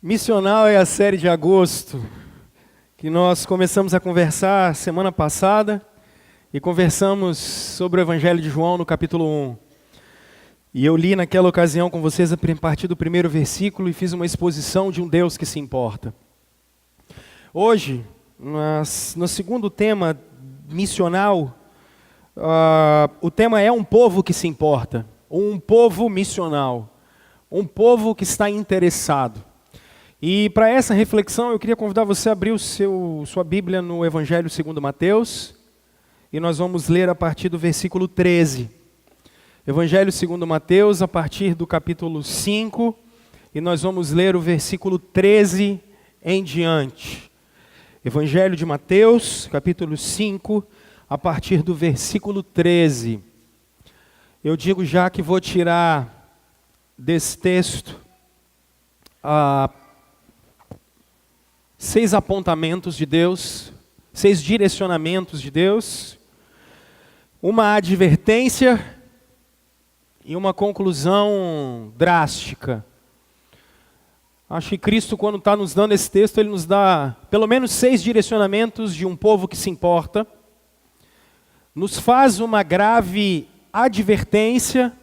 Missional é a série de agosto, que nós começamos a conversar semana passada e conversamos sobre o Evangelho de João no capítulo 1. E eu li naquela ocasião com vocês a partir do primeiro versículo e fiz uma exposição de um Deus que se importa. Hoje, no segundo tema missional, o tema é um povo que se importa, um povo missional, um povo que está interessado. E para essa reflexão eu queria convidar você a abrir sua Bíblia no Evangelho segundo Mateus, e nós vamos ler a partir do versículo 13. Evangelho segundo Mateus, a partir do capítulo 5, e nós vamos ler o versículo 13 em diante. Evangelho de Mateus, capítulo 5, a partir do versículo 13. Eu digo já que vou tirar desse texto 6 apontamentos de Deus, 6 direcionamentos de Deus, uma advertência e uma conclusão drástica. Acho que Cristo, quando está nos dando esse texto, Ele nos dá pelo menos 6 direcionamentos de um povo que se importa, nos faz uma grave advertência,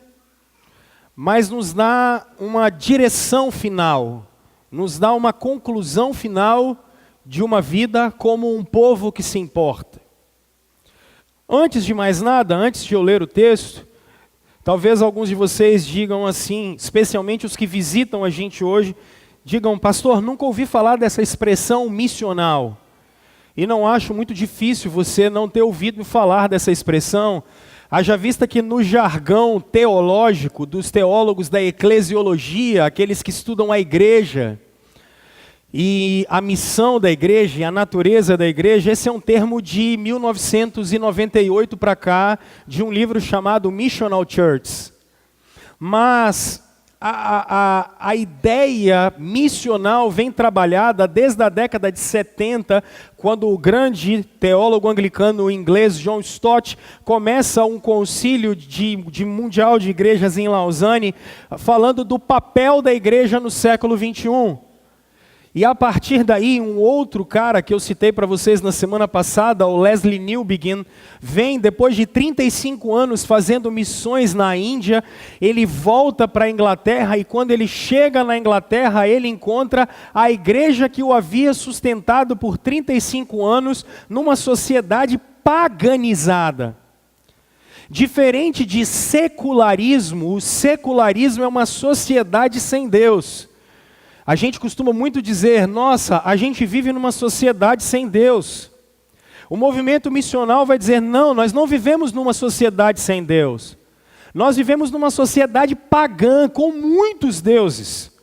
mas nos dá uma direção final, nos dá uma conclusão final de uma vida como um povo que se importa. Antes de mais nada, antes de eu ler o texto, talvez alguns de vocês digam assim, especialmente os que visitam a gente hoje, digam: pastor, nunca ouvi falar dessa expressão missional. E não acho muito difícil você não ter ouvido falar dessa expressão, haja vista que no jargão teológico dos teólogos da eclesiologia, aqueles que estudam a igreja, e a missão da igreja e a natureza da igreja, esse é um termo de 1998 para cá, de um livro chamado Missional Church. Mas a ideia missional vem trabalhada desde a década de 70, quando o grande teólogo anglicano inglês John Stott começa um concílio de mundial de igrejas em Lausanne, falando do papel da igreja no século 21. E a partir daí, um outro cara que eu citei para vocês na semana passada, o Leslie Newbigin, vem depois de 35 anos fazendo missões na Índia, ele volta para a Inglaterra e quando ele chega na Inglaterra, ele encontra a igreja que o havia sustentado por 35 anos numa sociedade paganizada. Diferente de secularismo, o secularismo é uma sociedade sem Deus. A gente costuma muito dizer: nossa, a gente vive numa sociedade sem Deus. O movimento missional vai dizer: não, nós não vivemos numa sociedade sem Deus. Nós vivemos numa sociedade pagã, com muitos deuses.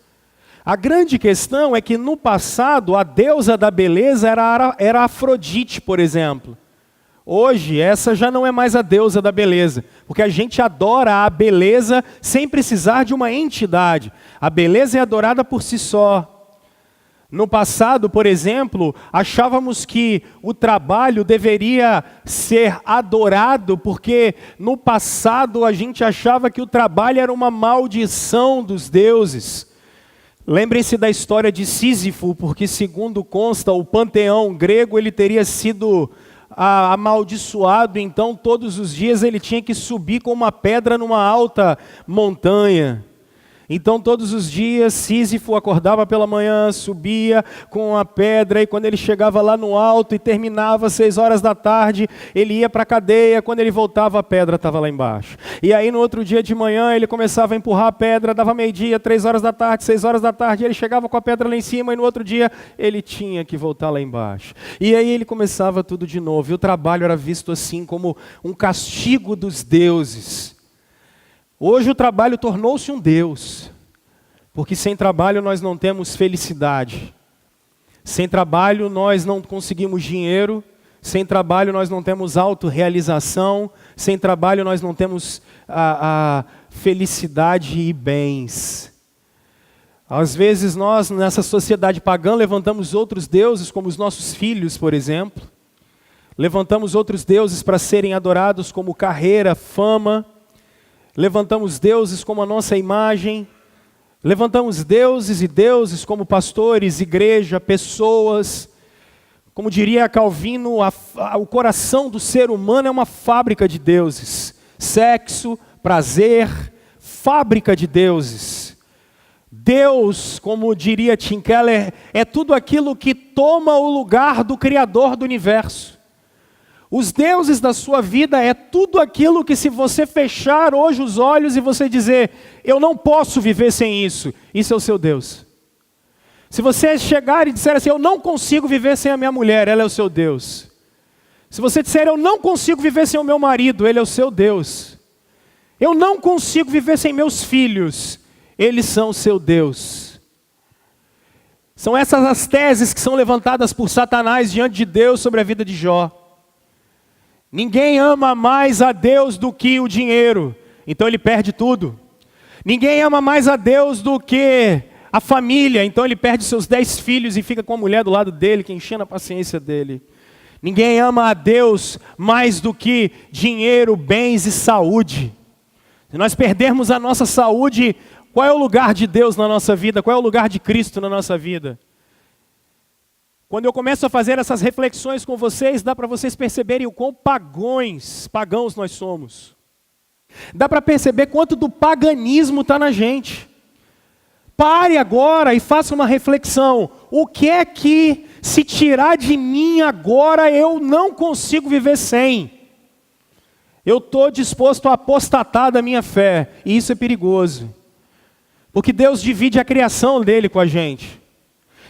A grande questão é que no passado, a deusa da beleza era Afrodite, por exemplo. Hoje, essa já não é mais a deusa da beleza, porque a gente adora a beleza sem precisar de uma entidade. A beleza é adorada por si só. No passado, por exemplo, achávamos que o trabalho deveria ser adorado, porque no passado a gente achava que o trabalho era uma maldição dos deuses. Lembrem-se da história de Sísifo, porque segundo consta, o panteão grego ele teria sido amaldiçoado, então todos os dias ele tinha que subir com uma pedra numa alta montanha. Então todos os dias Sísifo acordava pela manhã, subia com a pedra, e quando ele chegava lá no alto e terminava às 6 horas da tarde, ele ia para a cadeia. Quando ele voltava, a pedra estava lá embaixo. E aí no outro dia de manhã ele começava a empurrar a pedra, dava meio-dia, 3 horas da tarde, 6 horas da tarde, ele chegava com a pedra lá em cima, e no outro dia ele tinha que voltar lá embaixo. E aí ele começava tudo de novo, e o trabalho era visto assim como um castigo dos deuses. Hoje o trabalho tornou-se um Deus, porque sem trabalho nós não temos felicidade, sem trabalho nós não conseguimos dinheiro, sem trabalho nós não temos autorrealização, sem trabalho nós não temos a felicidade e bens. Às vezes nós, nessa sociedade pagã, levantamos outros deuses, como os nossos filhos, por exemplo. Levantamos outros deuses para serem adorados, como carreira, fama. Levantamos deuses como a nossa imagem. Levantamos deuses e deuses como pastores, igreja, pessoas. Como diria Calvino, o coração do ser humano é uma fábrica de deuses. Sexo, prazer, fábrica de deuses. Deus, como diria Tim Keller, é tudo aquilo que toma o lugar do Criador do universo. Os deuses da sua vida é tudo aquilo que, se você fechar hoje os olhos e você dizer, eu não posso viver sem isso, isso é o seu Deus. Se você chegar e disser assim, eu não consigo viver sem a minha mulher, ela é o seu Deus. Se você disser, eu não consigo viver sem o meu marido, ele é o seu Deus. Eu não consigo viver sem meus filhos, eles são o seu Deus. São essas as teses que são levantadas por Satanás diante de Deus sobre a vida de Jó. Ninguém ama mais a Deus do que o dinheiro, então ele perde tudo. Ninguém ama mais a Deus do que a família, então ele perde seus 10 filhos e fica com a mulher do lado dele, que enchendo a paciência dele. Ninguém ama a Deus mais do que dinheiro, bens e saúde. Se nós perdermos a nossa saúde, qual é o lugar de Deus na nossa vida? Qual é o lugar de Cristo na nossa vida? Quando eu começo a fazer essas reflexões com vocês, dá para vocês perceberem o quão pagãos nós somos. Dá para perceber quanto do paganismo está na gente. Pare agora e faça uma reflexão. O que é que, se tirar de mim agora, eu não consigo viver sem? Eu estou disposto a apostatar da minha fé, e isso é perigoso. Porque Deus divide a criação dele com a gente.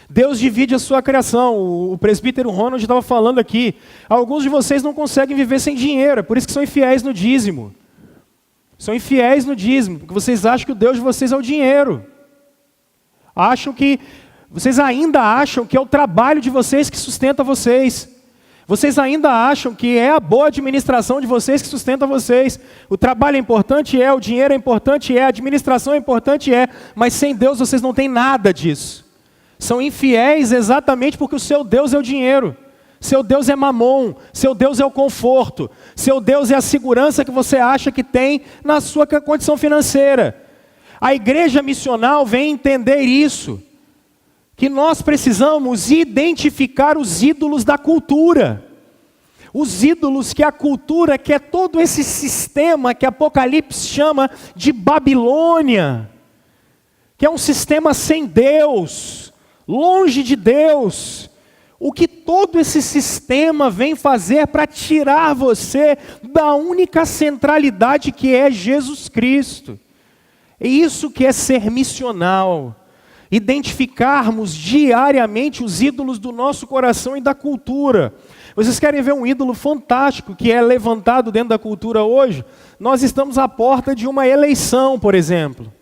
Deus divide a sua criação. O presbítero Ronald estava falando aqui. Alguns de vocês não conseguem viver sem dinheiro, é por isso que são infiéis no dízimo. São infiéis no dízimo, porque vocês acham que o Deus de vocês é o dinheiro. Vocês ainda acham que é o trabalho de vocês que sustenta vocês. Vocês ainda acham que é a boa administração de vocês que sustenta vocês. O trabalho é importante, o dinheiro é importante, a administração é importante, mas sem Deus vocês não têm nada disso. São infiéis exatamente porque o seu Deus é o dinheiro. Seu Deus é mamon, seu Deus é o conforto, seu Deus é a segurança que você acha que tem na sua condição financeira. A igreja missional vem entender isso, que nós precisamos identificar os ídolos da cultura. Os ídolos que a cultura, que é todo esse sistema que Apocalipse chama de Babilônia, que é um sistema sem Deus, longe de Deus. O que todo esse sistema vem fazer para tirar você da única centralidade que é Jesus Cristo. É isso que é ser missional. Identificarmos diariamente os ídolos do nosso coração e da cultura. Vocês querem ver um ídolo fantástico que é levantado dentro da cultura hoje? Nós estamos à porta de uma eleição, por exemplo.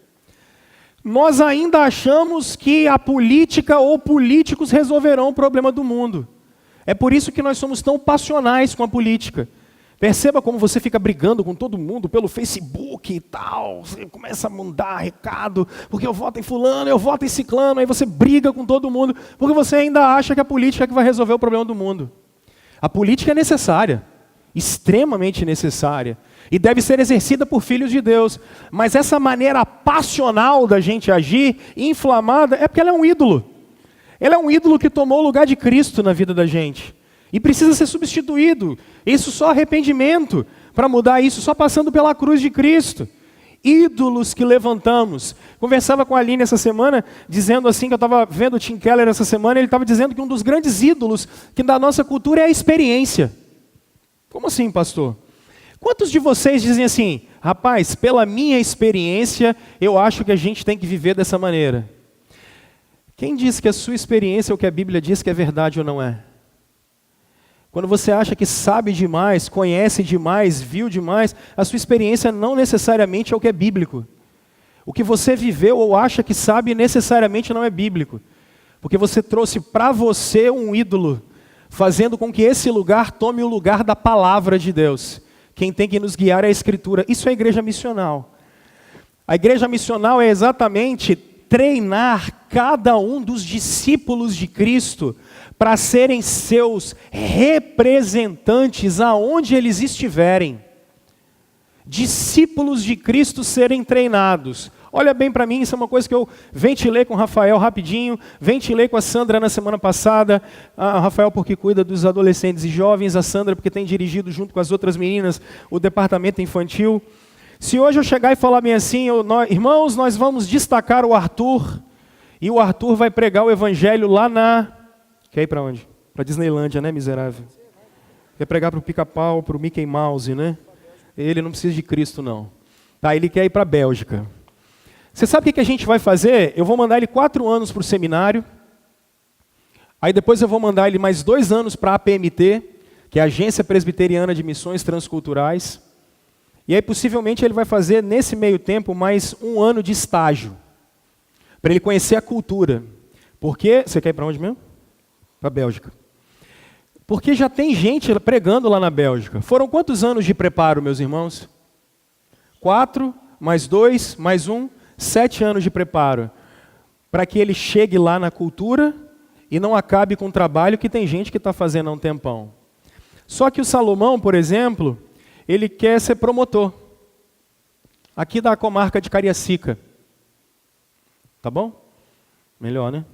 Nós ainda achamos que a política ou políticos resolverão o problema do mundo. É por isso que nós somos tão passionais com a política. Perceba como você fica brigando com todo mundo pelo Facebook e tal. Você começa a mandar recado, porque eu voto em fulano, eu voto em ciclano. Aí você briga com todo mundo, porque você ainda acha que a política é que vai resolver o problema do mundo. A política é necessária, extremamente necessária. E deve ser exercida por filhos de Deus. Mas essa maneira passional da gente agir, inflamada, é porque ela é um ídolo. Ela é um ídolo que tomou o lugar de Cristo na vida da gente. E precisa ser substituído. Isso só arrependimento. Para mudar isso, só passando pela cruz de Cristo. Ídolos que levantamos. Conversava com a Aline essa semana, dizendo assim, que eu estava vendo o Tim Keller essa semana, ele estava dizendo que um dos grandes ídolos que da nossa cultura é a experiência. Como assim, pastor? Quantos de vocês dizem assim, rapaz, pela minha experiência, eu acho que a gente tem que viver dessa maneira? Quem diz que a sua experiência é o que a Bíblia diz que é verdade ou não é? Quando você acha que sabe demais, conhece demais, viu demais, a sua experiência não necessariamente é o que é bíblico. O que você viveu ou acha que sabe necessariamente não é bíblico. Porque você trouxe para você um ídolo, fazendo com que esse lugar tome o lugar da palavra de Deus. Quem tem que nos guiar é a Escritura. Isso é a igreja missional. A igreja missional é exatamente treinar cada um dos discípulos de Cristo para serem seus representantes aonde eles estiverem. Discípulos de Cristo serem treinados. Olha bem para mim, isso é uma coisa que eu ventilei com o Rafael rapidinho, ventilei com a Sandra na semana passada. O Rafael porque cuida dos adolescentes e jovens, a Sandra porque tem dirigido junto com as outras meninas o departamento infantil. Se hoje eu chegar e falar bem assim, irmãos, nós vamos destacar o Arthur, e o Arthur vai pregar o evangelho lá na... Quer ir para onde? Para Disneylândia, né, miserável? Quer pregar para o Pica-Pau, para o Mickey Mouse, né? Ele não precisa de Cristo, não. Tá, ele quer ir para a Bélgica. Você sabe o que a gente vai fazer? Eu vou mandar ele 4 anos para o seminário. Aí depois eu vou mandar ele mais 2 anos para a APMT, que é a Agência Presbiteriana de Missões Transculturais. E aí possivelmente ele vai fazer nesse meio tempo mais 1 ano de estágio, para ele conhecer a cultura. Porque, você quer ir para onde mesmo? Para a Bélgica. Porque já tem gente pregando lá na Bélgica. Foram quantos anos de preparo, meus irmãos? 4, mais 2, mais 1, 7 anos de preparo. Para que ele chegue lá na cultura e não acabe com o trabalho que tem gente que está fazendo há um tempão. Só que o Salomão, por exemplo, ele quer ser promotor. Aqui da comarca de Cariacica. Tá bom? Melhor, né?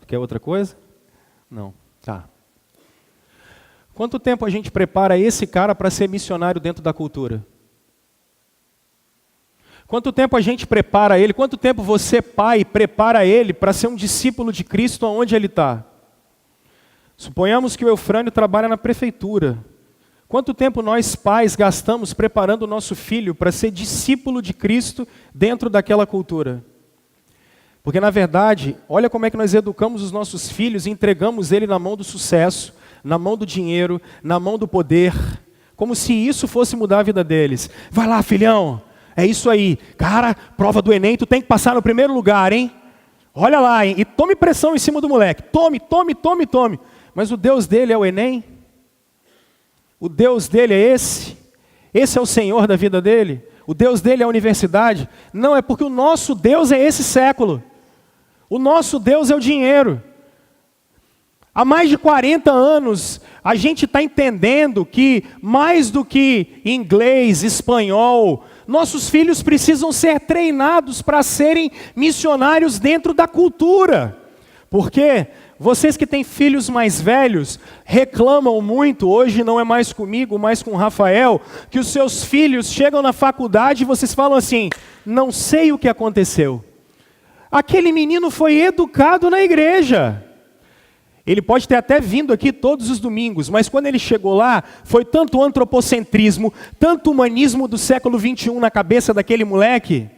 Quer outra coisa? Não. Tá. Quanto tempo a gente prepara esse cara para ser missionário dentro da cultura? Quanto tempo a gente prepara ele? Quanto tempo você, pai, prepara ele para ser um discípulo de Cristo aonde ele está? Suponhamos que o Eufrânio trabalha na prefeitura. Quanto tempo nós, pais, gastamos preparando o nosso filho para ser discípulo de Cristo dentro daquela cultura? Porque, na verdade, olha como é que nós educamos os nossos filhos e entregamos ele na mão do sucesso, na mão do dinheiro, na mão do poder, como se isso fosse mudar a vida deles. Vai lá, filhão, é isso aí. Cara, prova do Enem, tu tem que passar no primeiro lugar, hein? Olha lá, hein? E tome pressão em cima do moleque. Tome, tome, tome, tome. Mas o Deus dele é o Enem? O Deus dele é esse? Esse é o Senhor da vida dele? O Deus dele é a universidade? Não, é porque o nosso Deus é esse século. O nosso Deus é o dinheiro. Há mais de 40 anos, a gente está entendendo que, mais do que inglês, espanhol, nossos filhos precisam ser treinados para serem missionários dentro da cultura. Por quê? Vocês que têm filhos mais velhos, reclamam muito, hoje não é mais comigo, mais com o Rafael, que os seus filhos chegam na faculdade e vocês falam assim, não sei o que aconteceu. Aquele menino foi educado na igreja. Ele pode ter até vindo aqui todos os domingos, mas quando ele chegou lá, foi tanto antropocentrismo, tanto humanismo do século 21 na cabeça daquele moleque,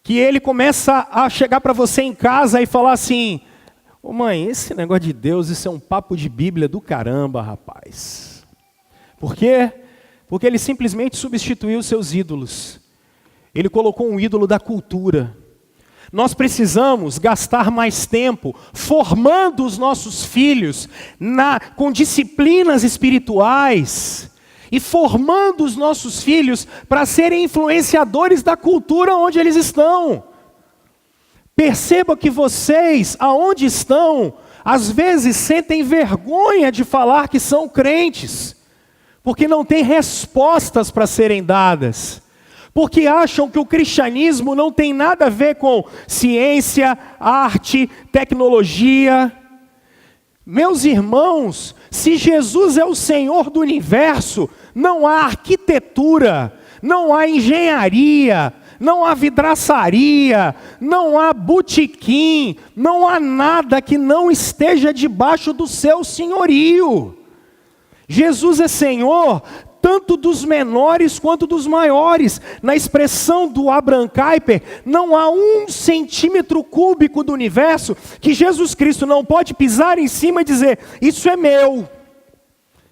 que ele começa a chegar para você em casa e falar assim, ô mãe, esse negócio de Deus, isso é um papo de Bíblia do caramba, rapaz. Por quê? Porque ele simplesmente substituiu os seus ídolos. Ele colocou um ídolo da cultura. Nós precisamos gastar mais tempo formando os nossos filhos com disciplinas espirituais e formando os nossos filhos para serem influenciadores da cultura onde eles estão. Perceba que vocês, aonde estão, às vezes sentem vergonha de falar que são crentes, porque não têm respostas para serem dadas. Porque acham que o cristianismo não tem nada a ver com ciência, arte, tecnologia. Meus irmãos, se Jesus é o Senhor do universo, não há arquitetura, não há engenharia, não há vidraçaria, não há botequim, não há nada que não esteja debaixo do seu senhorio. Jesus é Senhor tanto dos menores quanto dos maiores. Na expressão do Abraham Kuyper, não há 1 centímetro cúbico do universo que Jesus Cristo não pode pisar em cima e dizer, isso é meu,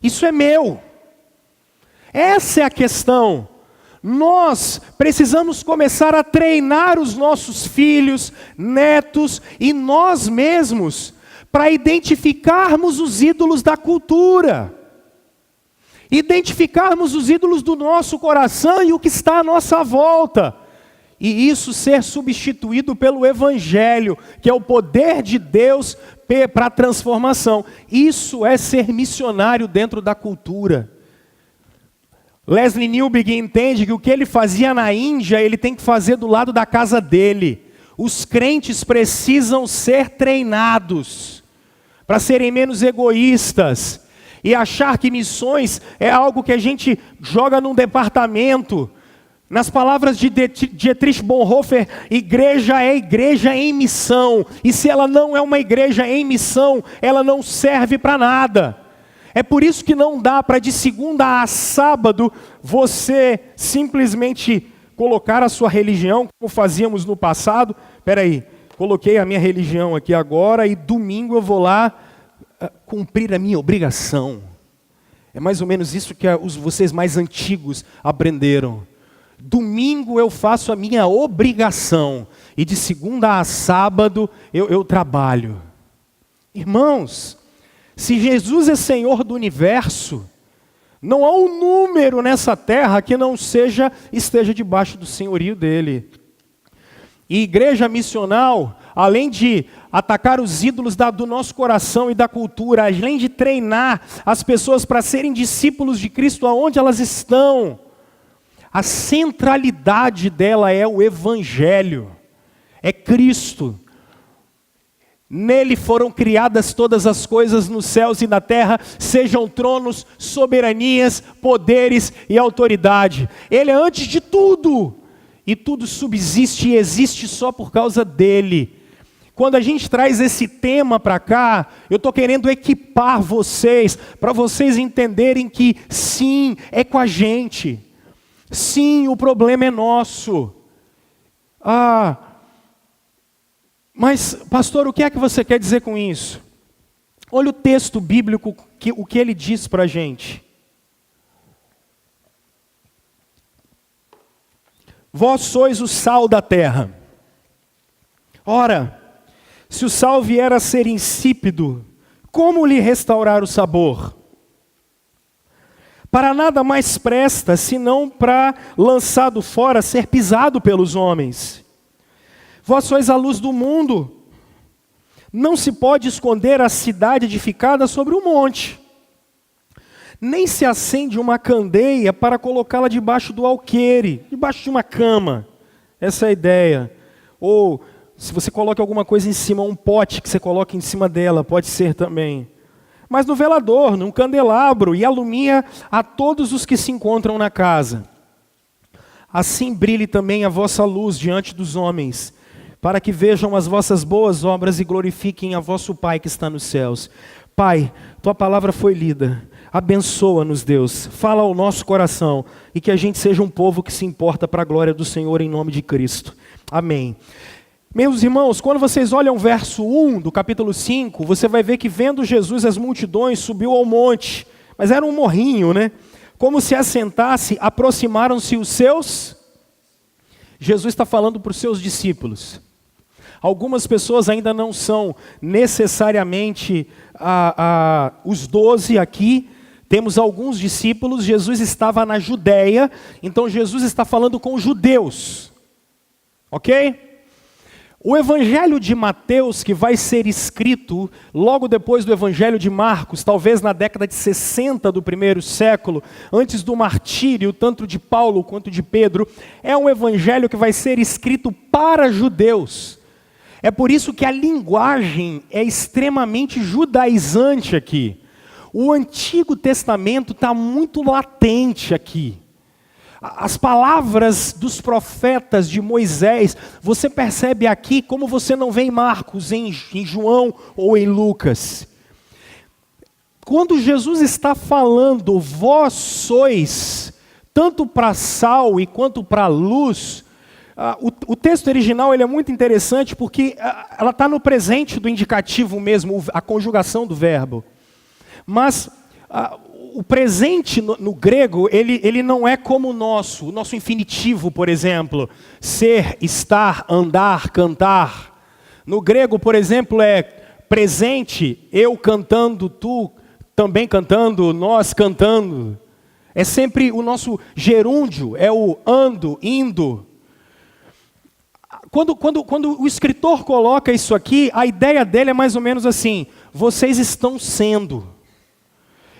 isso é meu. Essa é a questão. Nós precisamos começar a treinar os nossos filhos, netos e nós mesmos para identificarmos os ídolos da cultura. Identificarmos os ídolos do nosso coração e o que está à nossa volta. E isso ser substituído pelo Evangelho, que é o poder de Deus para a transformação. Isso é ser missionário dentro da cultura. Leslie Newbigin entende que o que ele fazia na Índia, ele tem que fazer do lado da casa dele. Os crentes precisam ser treinados para serem menos egoístas e achar que missões é algo que a gente joga num departamento. Nas palavras de Dietrich Bonhoeffer, igreja é igreja em missão. E se ela não é uma igreja em missão, ela não serve para nada. É por isso que não dá para de segunda a sábado você simplesmente colocar a sua religião, como fazíamos no passado. Espera aí, coloquei a minha religião aqui agora e domingo eu vou lá cumprir a minha obrigação. É mais ou menos isso que vocês mais antigos aprenderam. Domingo eu faço a minha obrigação e de segunda a sábado eu trabalho. Irmãos, se Jesus é Senhor do universo, não há um número nessa terra que não esteja debaixo do senhorio dele. E igreja missional, além de atacar os ídolos do nosso coração e da cultura, além de treinar as pessoas para serem discípulos de Cristo aonde elas estão, a centralidade dela é o Evangelho, é Cristo. Nele foram criadas todas as coisas nos céus e na terra, sejam tronos, soberanias, poderes e autoridade. Ele é antes de tudo, e tudo subsiste e existe só por causa dele. Quando a gente traz esse tema para cá, eu estou querendo equipar vocês, para vocês entenderem que sim, é com a gente. Sim, o problema é nosso. Mas, pastor, o que é que você quer dizer com isso? Olha o texto bíblico, o que ele diz para a gente. Vós sois o sal da terra. Ora, se o sal vier a ser insípido, como lhe restaurar o sabor? Para nada mais presta, senão para, lançado fora, ser pisado pelos homens. Vós sois a luz do mundo. Não se pode esconder a cidade edificada sobre um monte. Nem se acende uma candeia para colocá-la debaixo do alqueire, debaixo de uma cama. Essa é a ideia. Ou, se você coloca alguma coisa em cima, um pote que você coloca em cima dela, pode ser também. Mas no velador, num candelabro, e alumia a todos os que se encontram na casa. Assim brilhe também a vossa luz diante dos homens, para que vejam as vossas boas obras e glorifiquem a vosso Pai que está nos céus. Pai, tua palavra foi lida. Abençoa-nos, Deus. Fala ao nosso coração e que a gente seja um povo que se importa para a glória do Senhor em nome de Cristo. Amém. Meus irmãos, quando vocês olham o verso 1 do capítulo 5, você vai ver que vendo Jesus as multidões, subiu ao monte. Mas era um morrinho, né? Como se assentasse, aproximaram-se os seus. Jesus está falando para os seus discípulos. Algumas pessoas ainda não são necessariamente os 12 aqui. Temos alguns discípulos, Jesus estava na Judéia, então Jesus está falando com os judeus. Ok? O Evangelho de Mateus, que vai ser escrito logo depois do Evangelho de Marcos, talvez na década de 60 do primeiro século, antes do martírio, tanto de Paulo quanto de Pedro, é um evangelho que vai ser escrito para judeus. É por isso que a linguagem é extremamente judaizante aqui. O Antigo Testamento está muito latente aqui. As palavras dos profetas de Moisés, você percebe aqui como você não vê em Marcos, em João ou em Lucas. Quando Jesus está falando, vós sois, tanto para sal e quanto para luz, o texto original ele é muito interessante porque ela está no presente do indicativo mesmo, a conjugação do verbo. Mas o presente no grego, ele não é como o nosso infinitivo, por exemplo, ser, estar, andar, cantar. No grego, por exemplo, é presente, eu cantando, tu também cantando, nós cantando. É sempre o nosso gerúndio, é o ando, indo. Quando o escritor coloca isso aqui, a ideia dele é mais ou menos assim, vocês estão sendo.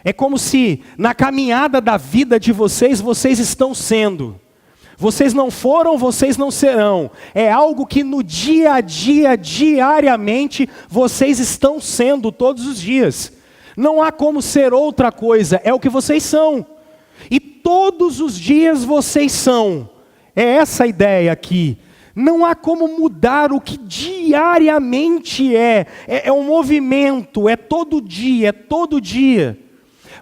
É como se na caminhada da vida de vocês, vocês estão sendo. Vocês não foram, vocês não serão. É algo que no dia a dia, diariamente, vocês estão sendo todos os dias. Não há como ser outra coisa, é o que vocês são. E todos os dias vocês são. É essa a ideia aqui. Não há como mudar o que diariamente é. É um movimento, é todo dia, é todo dia.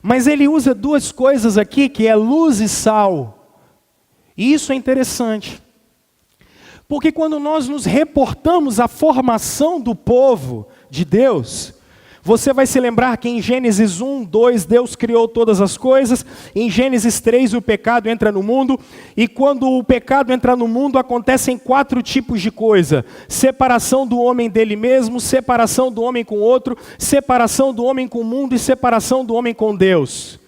Mas ele usa duas coisas aqui, que é luz e sal. E isso é interessante. Porque quando nós nos reportamos à formação do povo de Deus, você vai se lembrar que em Gênesis 1, 2, Deus criou todas as coisas. Em Gênesis 3, o pecado entra no mundo. E quando o pecado entra no mundo, acontecem 4 tipos de coisa. Separação do homem dele mesmo, separação do homem com o outro, separação do homem com o mundo e separação do homem com Deus.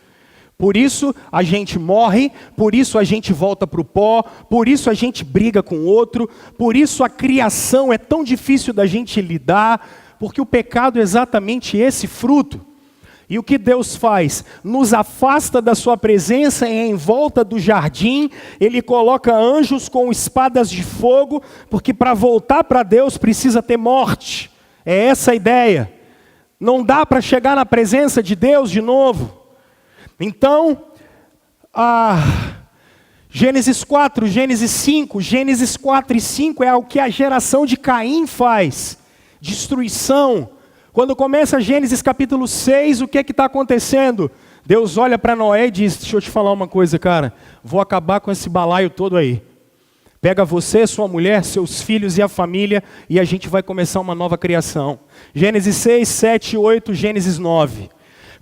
Por isso a gente morre, por isso a gente volta para o pó, por isso a gente briga com o outro, por isso a criação é tão difícil da gente lidar, porque o pecado é exatamente esse fruto. E o que Deus faz? Nos afasta da sua presença e em volta do jardim, Ele coloca anjos com espadas de fogo, porque para voltar para Deus precisa ter morte. É essa a ideia. Não dá para chegar na presença de Deus de novo. Então, Gênesis 4, Gênesis 5, Gênesis 4 e 5 é o que a geração de Caim faz. Destruição. Quando começa Gênesis capítulo 6, o que é que está acontecendo? Deus olha para Noé e diz, deixa eu te falar uma coisa, cara, vou acabar com esse balaio todo aí. Pega você, sua mulher, seus filhos e a família, e a gente vai começar uma nova criação. Gênesis 6, 7, 8, Gênesis 9.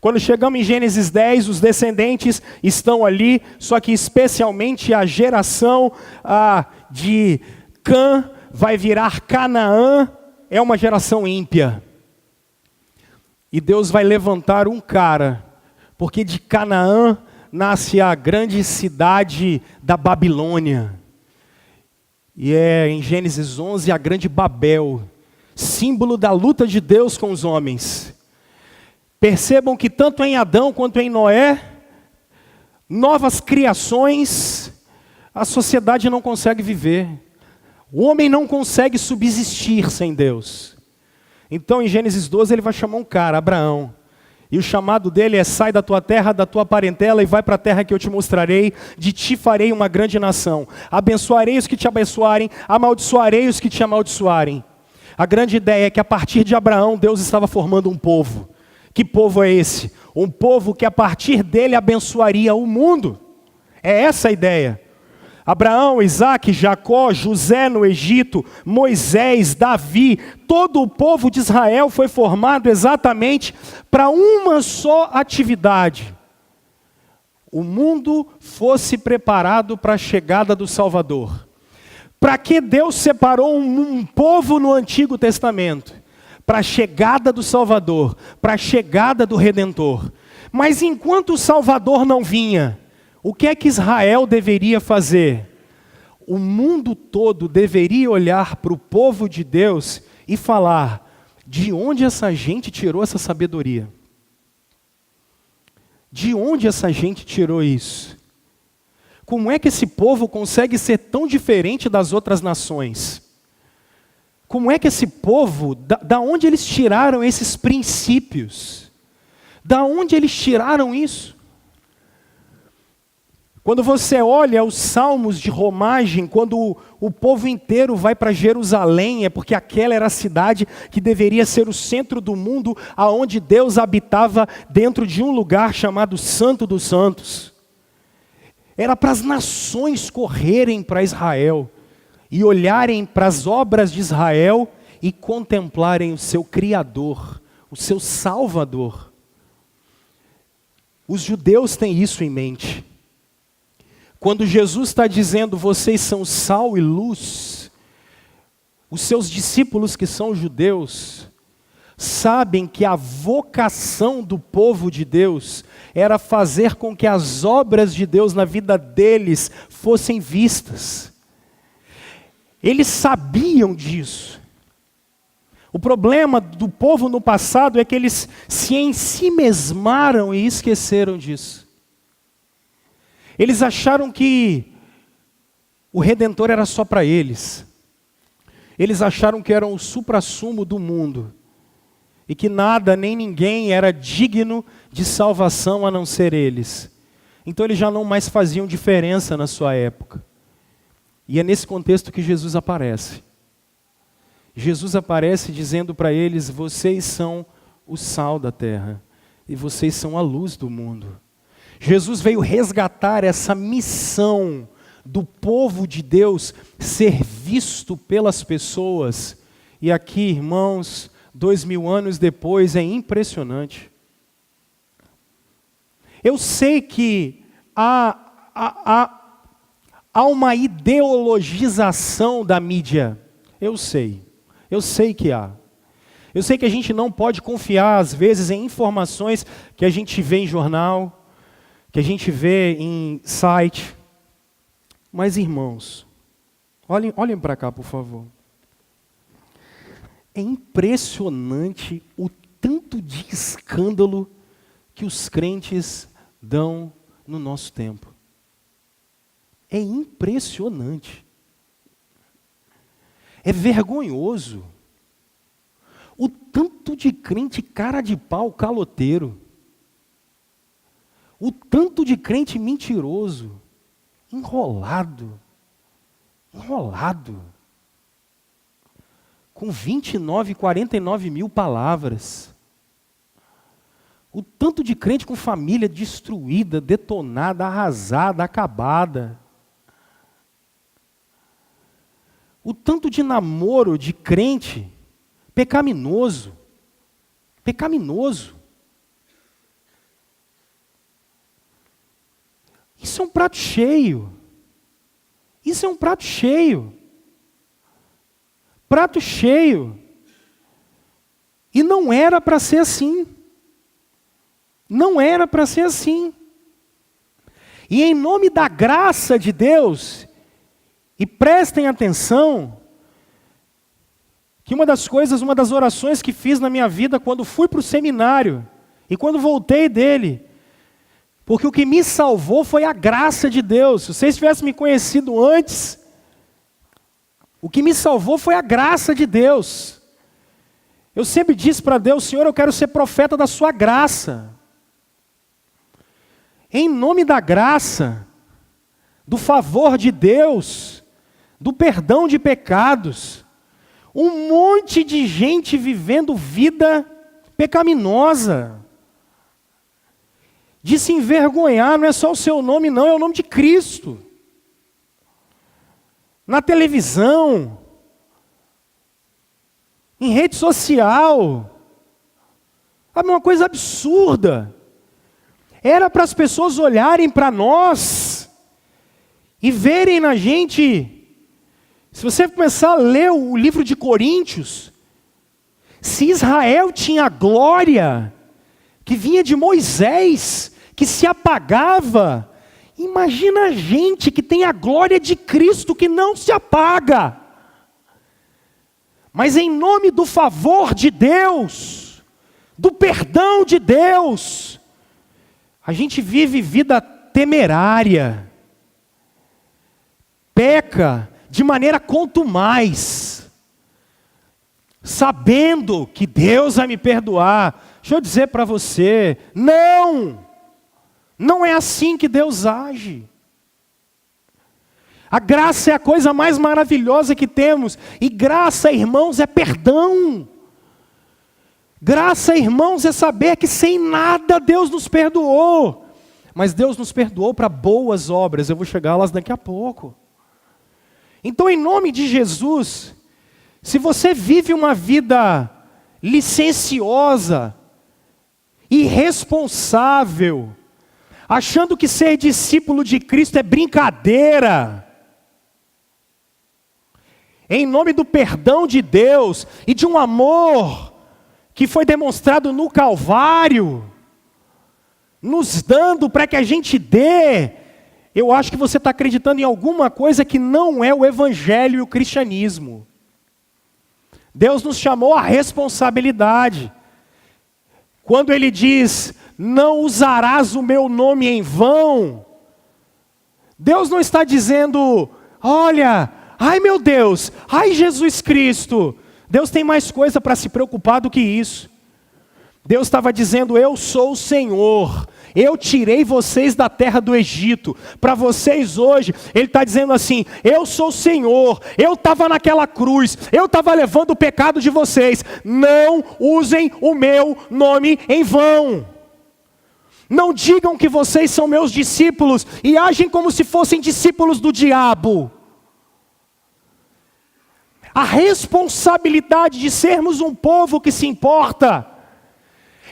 Quando chegamos em Gênesis 10, os descendentes estão ali, só que especialmente a geração de Cã vai virar Canaã, é uma geração ímpia. E Deus vai levantar um cara, porque de Canaã nasce a grande cidade da Babilônia. E é em Gênesis 11 a grande Babel, símbolo da luta de Deus com os homens. Percebam que tanto em Adão quanto em Noé, novas criações, a sociedade não consegue viver. O homem não consegue subsistir sem Deus. Então em Gênesis 12 ele vai chamar um cara, Abraão. E o chamado dele é: sai da tua terra, da tua parentela e vai para a terra que eu te mostrarei. De ti farei uma grande nação. Abençoarei os que te abençoarem, amaldiçoarei os que te amaldiçoarem. A grande ideia é que a partir de Abraão Deus estava formando um povo. Que povo é esse? Um povo que a partir dele abençoaria o mundo. É essa a ideia. Abraão, Isaac, Jacó, José no Egito, Moisés, Davi, todo o povo de Israel foi formado exatamente para uma só atividade. O mundo fosse preparado para a chegada do Salvador. Para que Deus separou um povo no Antigo Testamento? Para a chegada do Salvador, para a chegada do Redentor. Mas enquanto o Salvador não vinha, o que é que Israel deveria fazer? O mundo todo deveria olhar para o povo de Deus e falar: de onde essa gente tirou essa sabedoria? De onde essa gente tirou isso? Como é que esse povo consegue ser tão diferente das outras nações? Como é que esse povo, da onde eles tiraram esses princípios? Da onde eles tiraram isso? Quando você olha os salmos de romagem, quando o povo inteiro vai para Jerusalém, é porque aquela era a cidade que deveria ser o centro do mundo, aonde Deus habitava dentro de um lugar chamado Santo dos Santos. Era para as nações correrem para Israel e olharem para as obras de Israel e contemplarem o seu Criador, o seu Salvador. Os judeus têm isso em mente. Quando Jesus está dizendo, vocês são sal e luz, os seus discípulos que são judeus, sabem que a vocação do povo de Deus era fazer com que as obras de Deus na vida deles fossem vistas. Eles sabiam disso. O problema do povo no passado é que eles se ensimesmaram e esqueceram disso. Eles acharam que o Redentor era só para eles. Eles acharam que eram o suprassumo do mundo. E que nada, nem ninguém era digno de salvação a não ser eles. Então eles já não mais faziam diferença na sua época. E é nesse contexto que Jesus aparece. Jesus aparece dizendo para eles: vocês são o sal da terra e vocês são a luz do mundo. Jesus veio resgatar essa missão do povo de Deus ser visto pelas pessoas. E aqui, irmãos, 2000 anos depois, é impressionante. Eu sei que há uma ideologização da mídia. Eu sei que há. Eu sei que a gente não pode confiar, às vezes, em informações que a gente vê em jornal, que a gente vê em site. Mas, irmãos, olhem para cá, por favor. É impressionante o tanto de escândalo que os crentes dão no nosso tempo. É impressionante. É vergonhoso o tanto de crente cara de pau caloteiro, o tanto de crente mentiroso, enrolado, com 29, 49 mil palavras. O tanto de crente com família destruída, detonada, arrasada, acabada. O tanto de namoro de crente pecaminoso. Isso é um prato cheio. Prato cheio. E não era para ser assim. E em nome da graça de Deus, e prestem atenção, que uma das orações que fiz na minha vida quando fui para o seminário, e quando voltei dele, porque o que me salvou foi a graça de Deus. Se vocês tivessem me conhecido antes, o que me salvou foi a graça de Deus. Eu sempre disse para Deus: Senhor, eu quero ser profeta da sua graça. Em nome da graça, do favor de Deus, do perdão de pecados, um monte de gente vivendo vida pecaminosa, de se envergonhar. Não é só o seu nome não, é o nome de Cristo. Na televisão, em rede social, sabe, uma coisa absurda. Era para as pessoas olharem para nós e verem na gente. Se você começar a ler o livro de Coríntios, se Israel tinha glória que vinha de Moisés, que se apagava, imagina a gente que tem a glória de Cristo que não se apaga. Mas em nome do favor de Deus, do perdão de Deus, a gente vive vida temerária, peca de maneira contumaz, sabendo que Deus vai me perdoar. Deixa eu dizer para você, não é assim que Deus age. A graça é a coisa mais maravilhosa que temos, e graça, irmãos, é perdão. Graça, irmãos, é saber que sem nada Deus nos perdoou. Mas Deus nos perdoou para boas obras. Eu vou chegar lá daqui a pouco. Então, em nome de Jesus, se você vive uma vida licenciosa, irresponsável, achando que ser discípulo de Cristo é brincadeira, em nome do perdão de Deus e de um amor que foi demonstrado no Calvário, nos dando para que a gente dê, eu acho que você está acreditando em alguma coisa que não é o Evangelho e o cristianismo. Deus nos chamou à responsabilidade. Quando Ele diz, não usarás o meu nome em vão, Deus não está dizendo, olha, ai meu Deus, ai Jesus Cristo. Deus tem mais coisa para se preocupar do que isso. Deus estava dizendo, eu sou o Senhor, eu tirei vocês da terra do Egito. Para vocês hoje, Ele está dizendo assim, eu sou o Senhor, eu estava naquela cruz, eu estava levando o pecado de vocês. Não usem o meu nome em vão. Não digam que vocês são meus discípulos e agem como se fossem discípulos do diabo. A responsabilidade de sermos um povo que se importa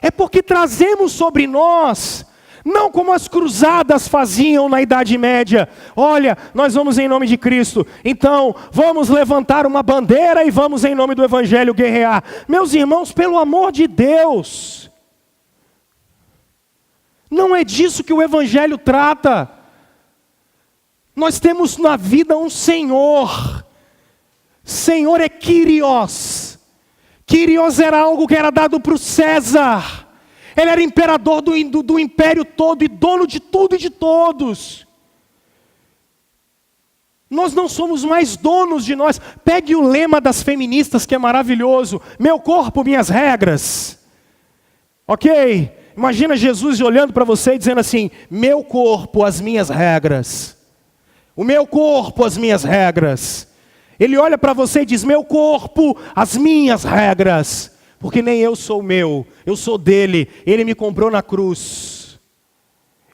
é porque trazemos sobre nós, não como as cruzadas faziam na Idade Média. Olha, nós vamos em nome de Cristo, então vamos levantar uma bandeira e vamos em nome do Evangelho guerrear. Meus irmãos, pelo amor de Deus, não é disso que o Evangelho trata. Nós temos na vida um Senhor. Senhor é Kyrios. Kyrios era algo que era dado para o César. Ele era imperador do império todo e dono de tudo e de todos. Nós não somos mais donos de nós. Pegue o lema das feministas que é maravilhoso. Meu corpo, minhas regras. Ok? Imagina Jesus olhando para você e dizendo assim, meu corpo, as minhas regras. O meu corpo, as minhas regras. Ele olha para você e diz, meu corpo, as minhas regras. Porque nem eu sou meu, eu sou dele. Ele me comprou na cruz.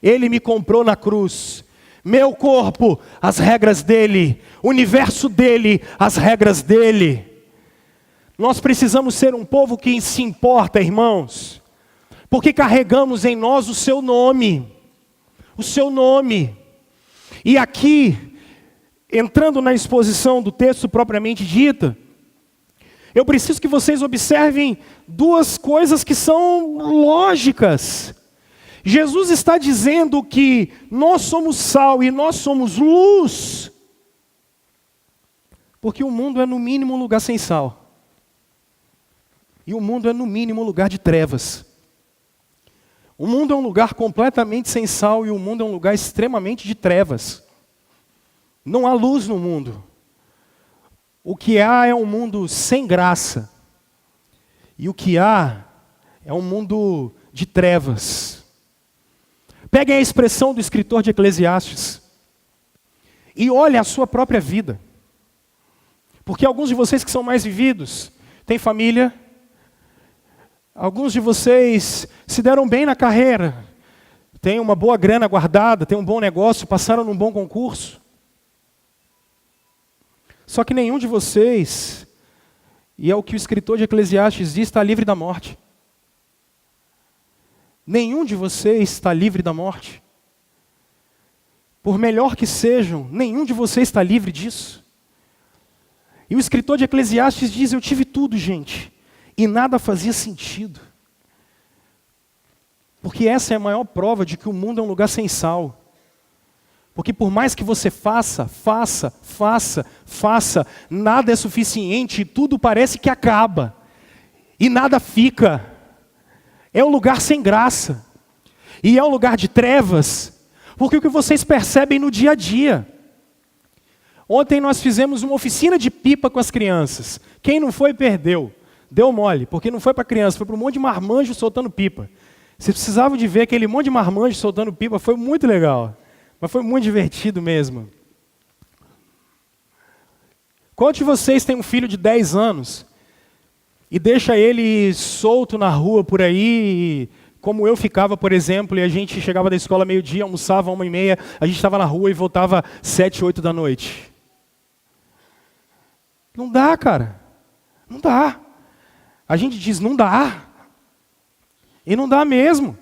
Ele me comprou na cruz. Meu corpo, as regras dele. O universo dele, as regras dele. Nós precisamos ser um povo que se importa, irmãos. Porque carregamos em nós o seu nome. O seu nome. E aqui, entrando na exposição do texto propriamente dita, eu preciso que vocês observem duas coisas que são lógicas. Jesus está dizendo que nós somos sal e nós somos luz, porque o mundo é no mínimo um lugar sem sal. E o mundo é no mínimo um lugar de trevas. O mundo é um lugar completamente sem sal e o mundo é um lugar extremamente de trevas. Não há luz no mundo. O que há é um mundo sem graça. E o que há é um mundo de trevas. Peguem a expressão do escritor de Eclesiastes e olhem a sua própria vida. Porque alguns de vocês que são mais vividos têm família. Alguns de vocês se deram bem na carreira. Têm uma boa grana guardada, têm um bom negócio, passaram num bom concurso. Só que nenhum de vocês, e é o que o escritor de Eclesiastes diz, está livre da morte. Nenhum de vocês está livre da morte. Por melhor que sejam, nenhum de vocês está livre disso. E o escritor de Eclesiastes diz, eu tive tudo, gente, e nada fazia sentido. Porque essa é a maior prova de que o mundo é um lugar sem sal. Porque por mais que você faça, nada é suficiente e tudo parece que acaba. E nada fica. É um lugar sem graça. E é um lugar de trevas. Porque o que vocês percebem no dia a dia. Ontem nós fizemos uma oficina de pipa com as crianças. Quem não foi, perdeu. Deu mole, porque não foi para criança, foi para um monte de marmanjo soltando pipa. Vocês precisavam de ver aquele monte de marmanjo soltando pipa, foi muito legal. Mas foi muito divertido mesmo. Quantos de vocês têm um filho de 10 anos e deixa ele solto na rua por aí, como eu ficava, por exemplo, e a gente chegava da escola meio-dia, almoçava 1h30, a gente estava na rua e voltava 7, 8 da noite. Não dá, cara. Não dá. A gente diz, não dá. E não dá mesmo.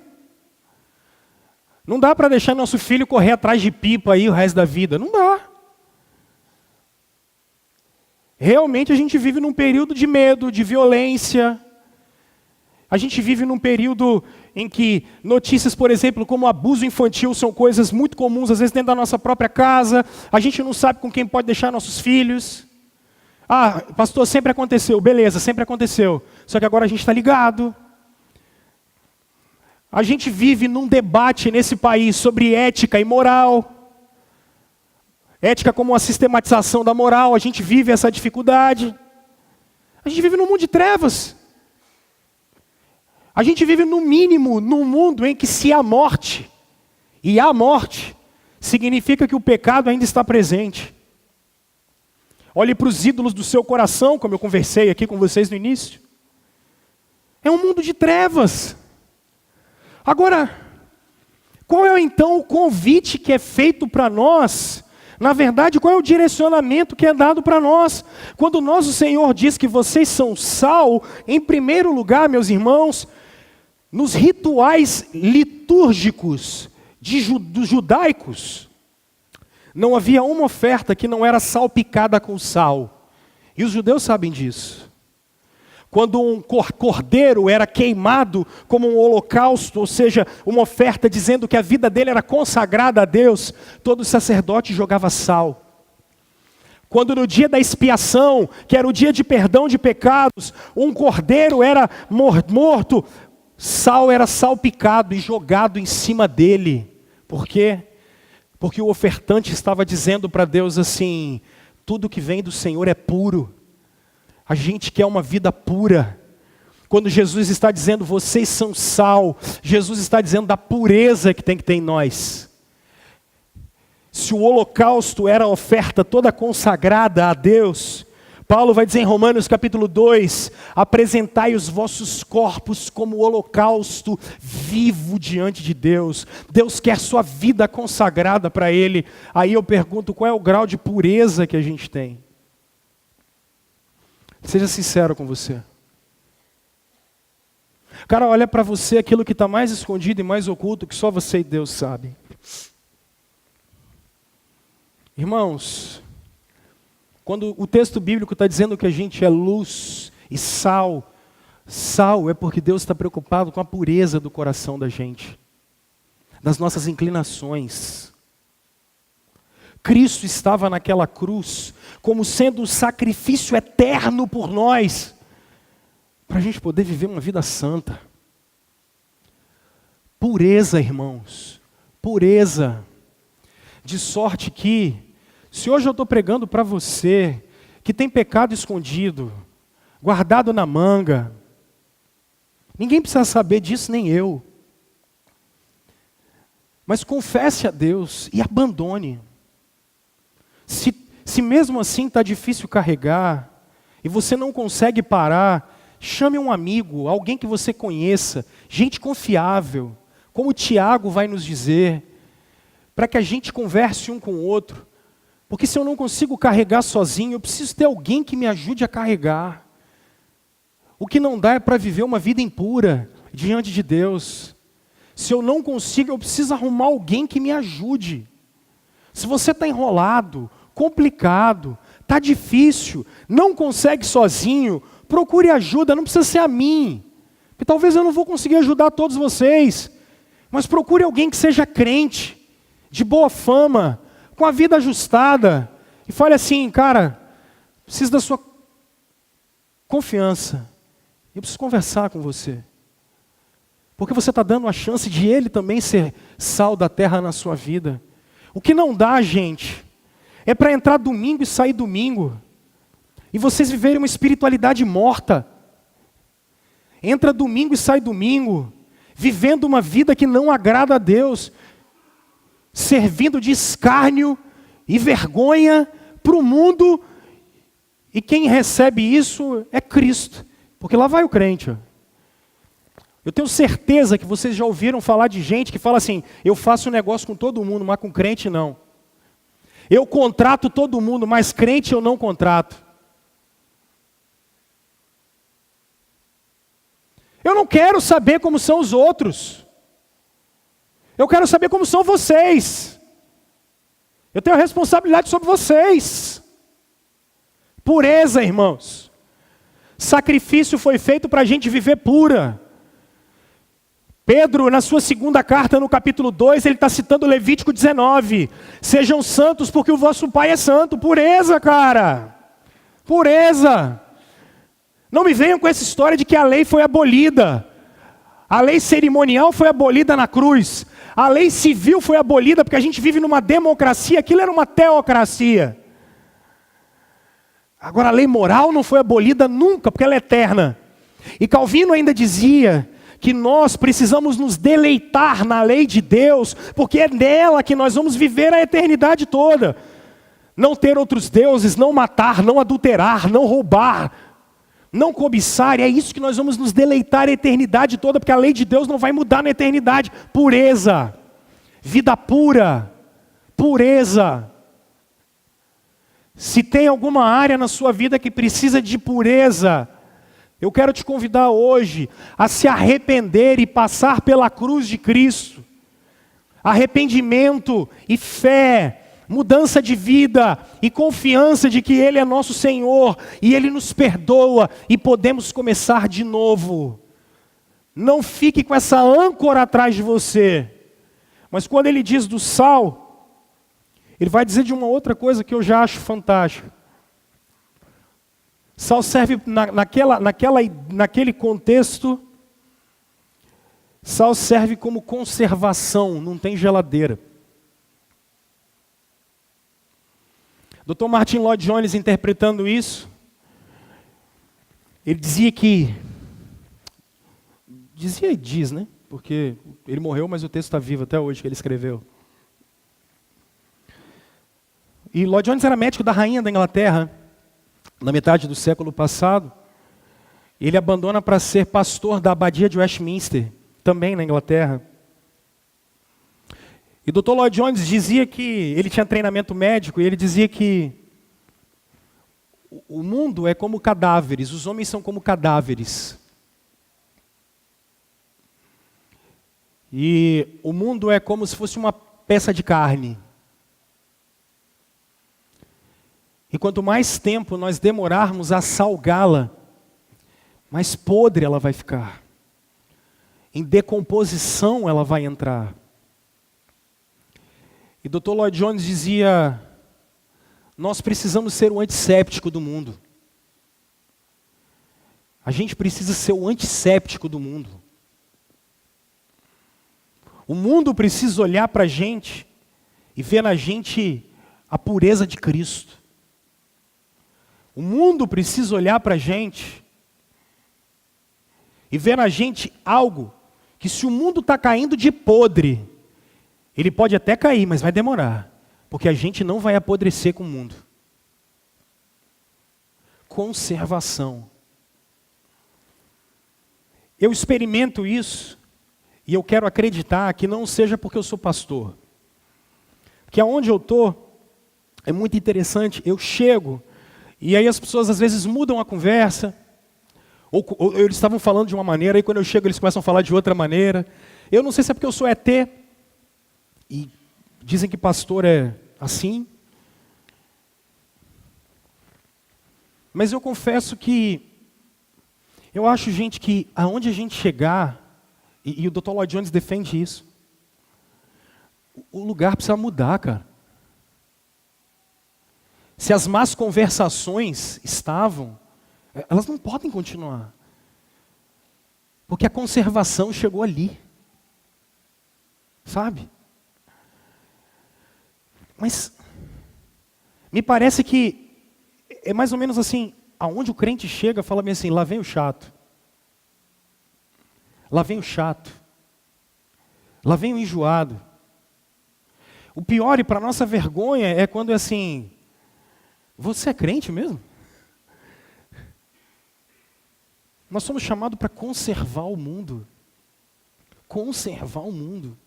Não dá para deixar nosso filho correr atrás de pipa aí o resto da vida. Não dá. Realmente a gente vive num período de medo, de violência. A gente vive num período em que notícias, por exemplo, como abuso infantil são coisas muito comuns, às vezes dentro da nossa própria casa. A gente não sabe com quem pode deixar nossos filhos. Ah, pastor, sempre aconteceu. Beleza, sempre aconteceu. Só que agora a gente está ligado. A gente vive num debate nesse país sobre ética e moral. Ética como uma sistematização da moral. A gente vive essa dificuldade. A gente vive num mundo de trevas. A gente vive, no mínimo, num mundo em que se há morte, e há morte, significa que o pecado ainda está presente. Olhe para os ídolos do seu coração, como eu conversei aqui com vocês no início. É um mundo de trevas. Agora, qual é então o convite que é feito para nós? Na verdade, qual é o direcionamento que é dado para nós? Quando o Senhor diz que vocês são sal, em primeiro lugar, meus irmãos, nos rituais litúrgicos dos judaicos, não havia uma oferta que não era salpicada com sal. E os judeus sabem disso. Quando um cordeiro era queimado como um holocausto, ou seja, uma oferta dizendo que a vida dele era consagrada a Deus, todo sacerdote jogava sal. Quando no dia da expiação, que era o dia de perdão de pecados, um cordeiro era morto, sal era salpicado e jogado em cima dele. Por quê? Porque o ofertante estava dizendo para Deus assim: tudo que vem do Senhor é puro. A gente quer uma vida pura. Quando Jesus está dizendo, vocês são sal, Jesus está dizendo da pureza que tem que ter em nós. Se o holocausto era a oferta toda consagrada a Deus, Paulo vai dizer em Romanos capítulo 2, apresentai os vossos corpos como holocausto vivo diante de Deus. Deus quer sua vida consagrada para Ele. Aí eu pergunto, qual é o grau de pureza que a gente tem? Seja sincero com você. Cara, olha para você aquilo que está mais escondido e mais oculto, que só você e Deus sabem. Irmãos, quando o texto bíblico está dizendo que a gente é luz e sal, sal é porque Deus está preocupado com a pureza do coração da gente, das nossas inclinações. Cristo estava naquela cruz como sendo um sacrifício eterno por nós, para a gente poder viver uma vida santa. Pureza, irmãos, pureza. De sorte que, se hoje eu estou pregando para você, que tem pecado escondido, guardado na manga, ninguém precisa saber disso, nem eu. Mas confesse a Deus e abandone. Se mesmo assim está difícil carregar, e você não consegue parar, chame um amigo, alguém que você conheça, gente confiável, como o Tiago vai nos dizer, para que a gente converse um com o outro. Porque se eu não consigo carregar sozinho, eu preciso ter alguém que me ajude a carregar. O que não dá é para viver uma vida impura diante de Deus. Se eu não consigo, eu preciso arrumar alguém que me ajude. Se você está enrolado, complicado, está difícil, não consegue sozinho, procure ajuda, não precisa ser a mim. Porque talvez eu não vou conseguir ajudar todos vocês, mas procure alguém que seja crente, de boa fama, com a vida ajustada, e fale assim, cara, preciso da sua confiança, eu preciso conversar com você. Porque você está dando a chance de ele também ser sal da terra na sua vida. O que não dá, gente, é para entrar domingo e sair domingo. E vocês viverem uma espiritualidade morta. Entra domingo e sai domingo, vivendo uma vida que não agrada a Deus, servindo de escárnio e vergonha para o mundo. E quem recebe isso é Cristo. Porque lá vai o crente, ó. Eu tenho certeza que vocês já ouviram falar de gente que fala assim, eu faço um negócio com todo mundo, mas com crente não. Eu contrato todo mundo, mas crente eu não contrato. Eu não quero saber como são os outros. Eu quero saber como são vocês. Eu tenho a responsabilidade sobre vocês. Pureza, irmãos. Sacrifício foi feito para a gente viver pura. Pedro, na sua segunda carta, no capítulo 2, ele está citando Levítico 19. Sejam santos porque o vosso Pai é santo. Pureza, cara. Pureza. Não me venham com essa história de que a lei foi abolida. A lei cerimonial foi abolida na cruz. A lei civil foi abolida porque a gente vive numa democracia. Aquilo era uma teocracia. Agora a lei moral não foi abolida nunca, porque ela é eterna. E Calvino ainda dizia que nós precisamos nos deleitar na lei de Deus, porque é nela que nós vamos viver a eternidade toda. Não ter outros deuses, não matar, não adulterar, não roubar, não cobiçar, e é isso que nós vamos nos deleitar a eternidade toda, porque a lei de Deus não vai mudar na eternidade. Pureza, vida pura, pureza. Se tem alguma área na sua vida que precisa de pureza, eu quero te convidar hoje a se arrepender e passar pela cruz de Cristo. Arrependimento e fé, mudança de vida e confiança de que Ele é nosso Senhor e Ele nos perdoa e podemos começar de novo. Não fique com essa âncora atrás de você. Mas quando Ele diz do sal, Ele vai dizer de uma outra coisa que eu já acho fantástica. Sal serve naquele contexto, sal serve como conservação, não tem geladeira. Dr. Martin Lloyd Jones, interpretando isso, ele dizia que, dizia e diz, né? Porque ele morreu, mas o texto está vivo até hoje, que ele escreveu. E Lloyd Jones era médico da rainha da Inglaterra, na metade do século passado. Ele abandona para ser pastor da abadia de Westminster, também na Inglaterra. E Dr. Lloyd Jones dizia que ele tinha treinamento médico e ele dizia que o mundo é como cadáveres, os homens são como cadáveres. E o mundo é como se fosse uma peça de carne. E quanto mais tempo nós demorarmos a salgá-la, mais podre ela vai ficar. Em decomposição ela vai entrar. E Dr. Lloyd Jones dizia, nós precisamos ser o antisséptico do mundo. A gente precisa ser o antisséptico do mundo. O mundo precisa olhar para a gente e ver na gente a pureza de Cristo. O mundo precisa olhar para a gente e ver na gente algo que, se o mundo está caindo de podre, ele pode até cair, mas vai demorar, porque a gente não vai apodrecer com o mundo. Conservação. Eu experimento isso e eu quero acreditar que não seja porque eu sou pastor. Porque aonde eu estou é muito interessante, eu chego e aí as pessoas às vezes mudam a conversa, ou eles estavam falando de uma maneira, e quando eu chego eles começam a falar de outra maneira. Eu não sei se é porque eu sou ET, e dizem que pastor é assim. Mas eu confesso que eu acho, gente, que aonde a gente chegar, e o Dr. Lloyd Jones defende isso, o lugar precisa mudar, cara. Se as más conversações estavam, elas não podem continuar. Porque a conservação chegou ali. Sabe? Mas me parece que é mais ou menos assim, aonde o crente chega, fala bem assim, lá vem o chato. Lá vem o chato. Lá vem o enjoado. O pior e para nossa vergonha é quando é assim, você é crente mesmo? Nós somos chamados para conservar o mundo. Conservar o mundo.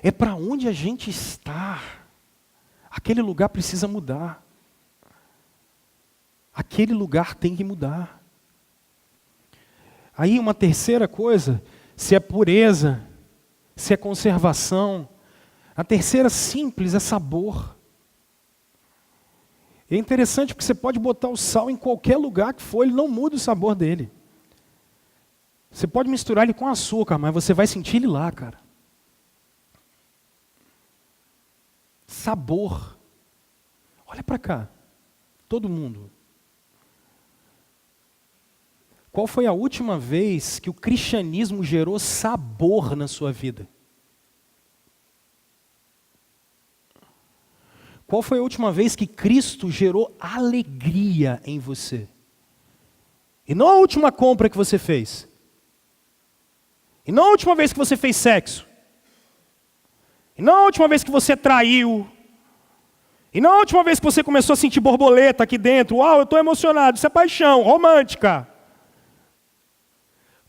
É para onde a gente está. Aquele lugar precisa mudar. Aquele lugar tem que mudar. Aí uma terceira coisa, se é pureza, se é conservação. A terceira simples é sabor. É interessante porque você pode botar o sal em qualquer lugar que for, ele não muda o sabor dele. Você pode misturar ele com açúcar, mas você vai sentir ele lá, cara. Sabor. Olha para cá. Todo mundo. Qual foi a última vez que o cristianismo gerou sabor na sua vida? Qual foi a última vez que Cristo gerou alegria em você? E não a última compra que você fez. E não a última vez que você fez sexo. E não a última vez que você traiu. E não a última vez que você começou a sentir borboleta aqui dentro. Uau, eu estou emocionado, isso é paixão, romântica.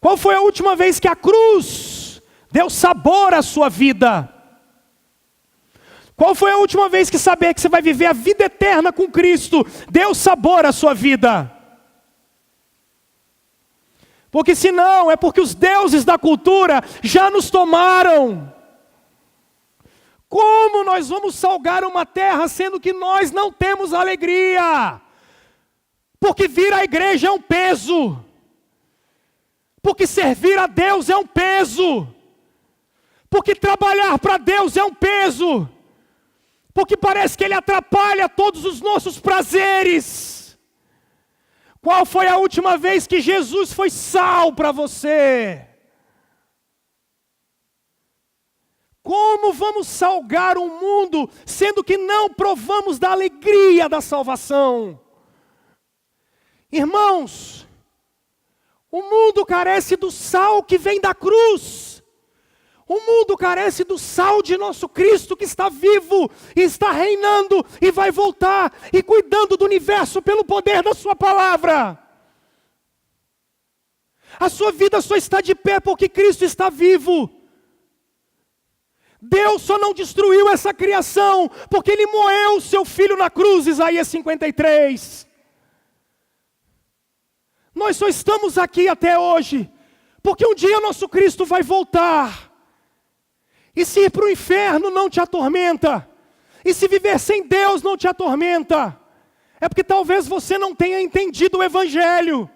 Qual foi a última vez que a cruz deu sabor à sua vida? Qual foi a última vez que saber que você vai viver a vida eterna com Cristo deu sabor à sua vida? Porque se não, é porque os deuses da cultura já nos tomaram. Como nós vamos salgar uma terra sendo que nós não temos alegria? Porque vir à igreja é um peso. Porque servir a Deus é um peso. Porque trabalhar para Deus é um peso. Porque parece que Ele atrapalha todos os nossos prazeres. Qual foi a última vez que Jesus foi sal para você? Como vamos salgar o mundo, sendo que não provamos da alegria da salvação? Irmãos, o mundo carece do sal que vem da cruz. O mundo carece do sal de nosso Cristo que está vivo, e está reinando, e vai voltar, e cuidando do universo pelo poder da sua palavra. A sua vida só está de pé porque Cristo está vivo. Deus só não destruiu essa criação, porque Ele moeu o seu Filho na cruz, Isaías 53. Nós só estamos aqui até hoje, porque um dia nosso Cristo vai voltar. E se ir para o inferno não te atormenta, e se viver sem Deus não te atormenta, é porque talvez você não tenha entendido o Evangelho.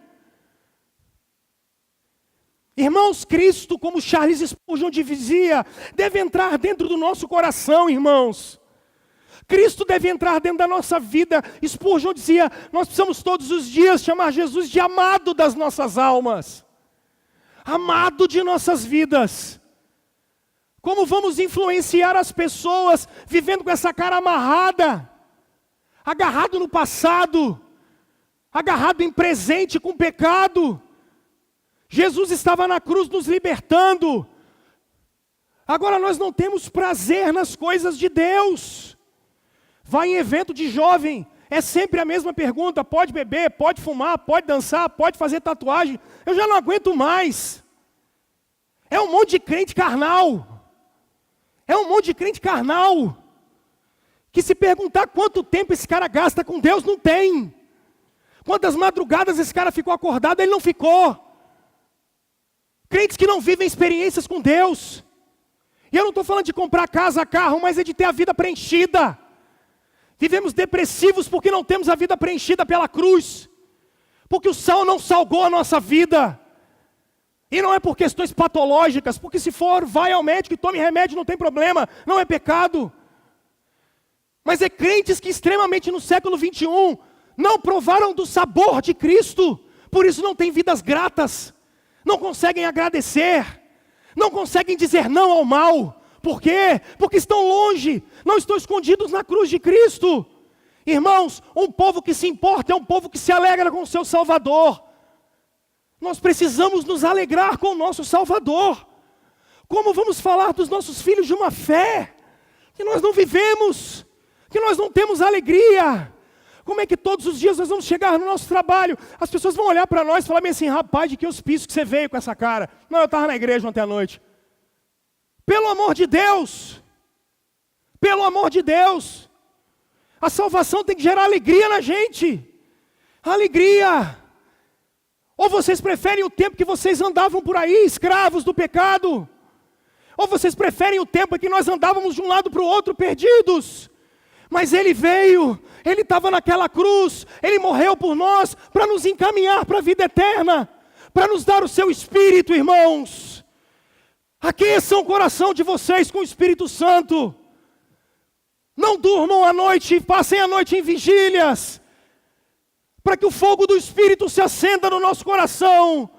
Irmãos, Cristo, como Charles Spurgeon dizia, deve entrar dentro do nosso coração, irmãos. Cristo deve entrar dentro da nossa vida. Spurgeon dizia, nós precisamos todos os dias chamar Jesus de amado das nossas almas. Amado de nossas vidas. Como vamos influenciar as pessoas vivendo com essa cara amarrada, agarrado no passado, agarrado em presente com pecado? Jesus estava na cruz nos libertando. Agora nós não temos prazer nas coisas de Deus. Vai em evento de jovem, é sempre a mesma pergunta: pode beber, pode fumar, pode dançar, pode fazer tatuagem. Eu já não aguento mais. É um monte de crente carnal. É um monte de crente carnal. Que se perguntar quanto tempo esse cara gasta com Deus, não tem. Quantas madrugadas esse cara ficou acordado, ele não ficou. Crentes que não vivem experiências com Deus. E eu não estou falando de comprar casa, carro, mas é de ter a vida preenchida. Vivemos depressivos porque não temos a vida preenchida pela cruz. Porque o sal não salgou a nossa vida. E não é por questões patológicas, porque se for, vai ao médico e tome remédio, não tem problema, não é pecado. Mas é crentes que extremamente no século 21 não provaram do sabor de Cristo, por isso não têm vidas gratas, não conseguem agradecer, não conseguem dizer não ao mal. Por quê? Porque estão longe, não estão escondidos na cruz de Cristo. Irmãos, um povo que se importa é um povo que se alegra com o seu Salvador. Nós precisamos nos alegrar com o nosso Salvador. Como vamos falar dos nossos filhos de uma fé que nós não vivemos, que nós não temos alegria? Como é que todos os dias nós vamos chegar no nosso trabalho, as pessoas vão olhar para nós e falar assim: rapaz, de que hospício que você veio com essa cara? Não, eu estava na igreja ontem à noite. Pelo amor de Deus, pelo amor de Deus, a salvação tem que gerar alegria na gente, alegria. Ou vocês preferem o tempo que vocês andavam por aí, escravos do pecado? Ou vocês preferem o tempo em que nós andávamos de um lado para o outro, perdidos? Mas Ele veio, Ele estava naquela cruz, Ele morreu por nós, para nos encaminhar para a vida eterna, para nos dar o seu Espírito, irmãos. Aqueçam o coração de vocês com o Espírito Santo. Não durmam à noite, passem a noite em vigílias. para que o fogo do Espírito se acenda no nosso coração,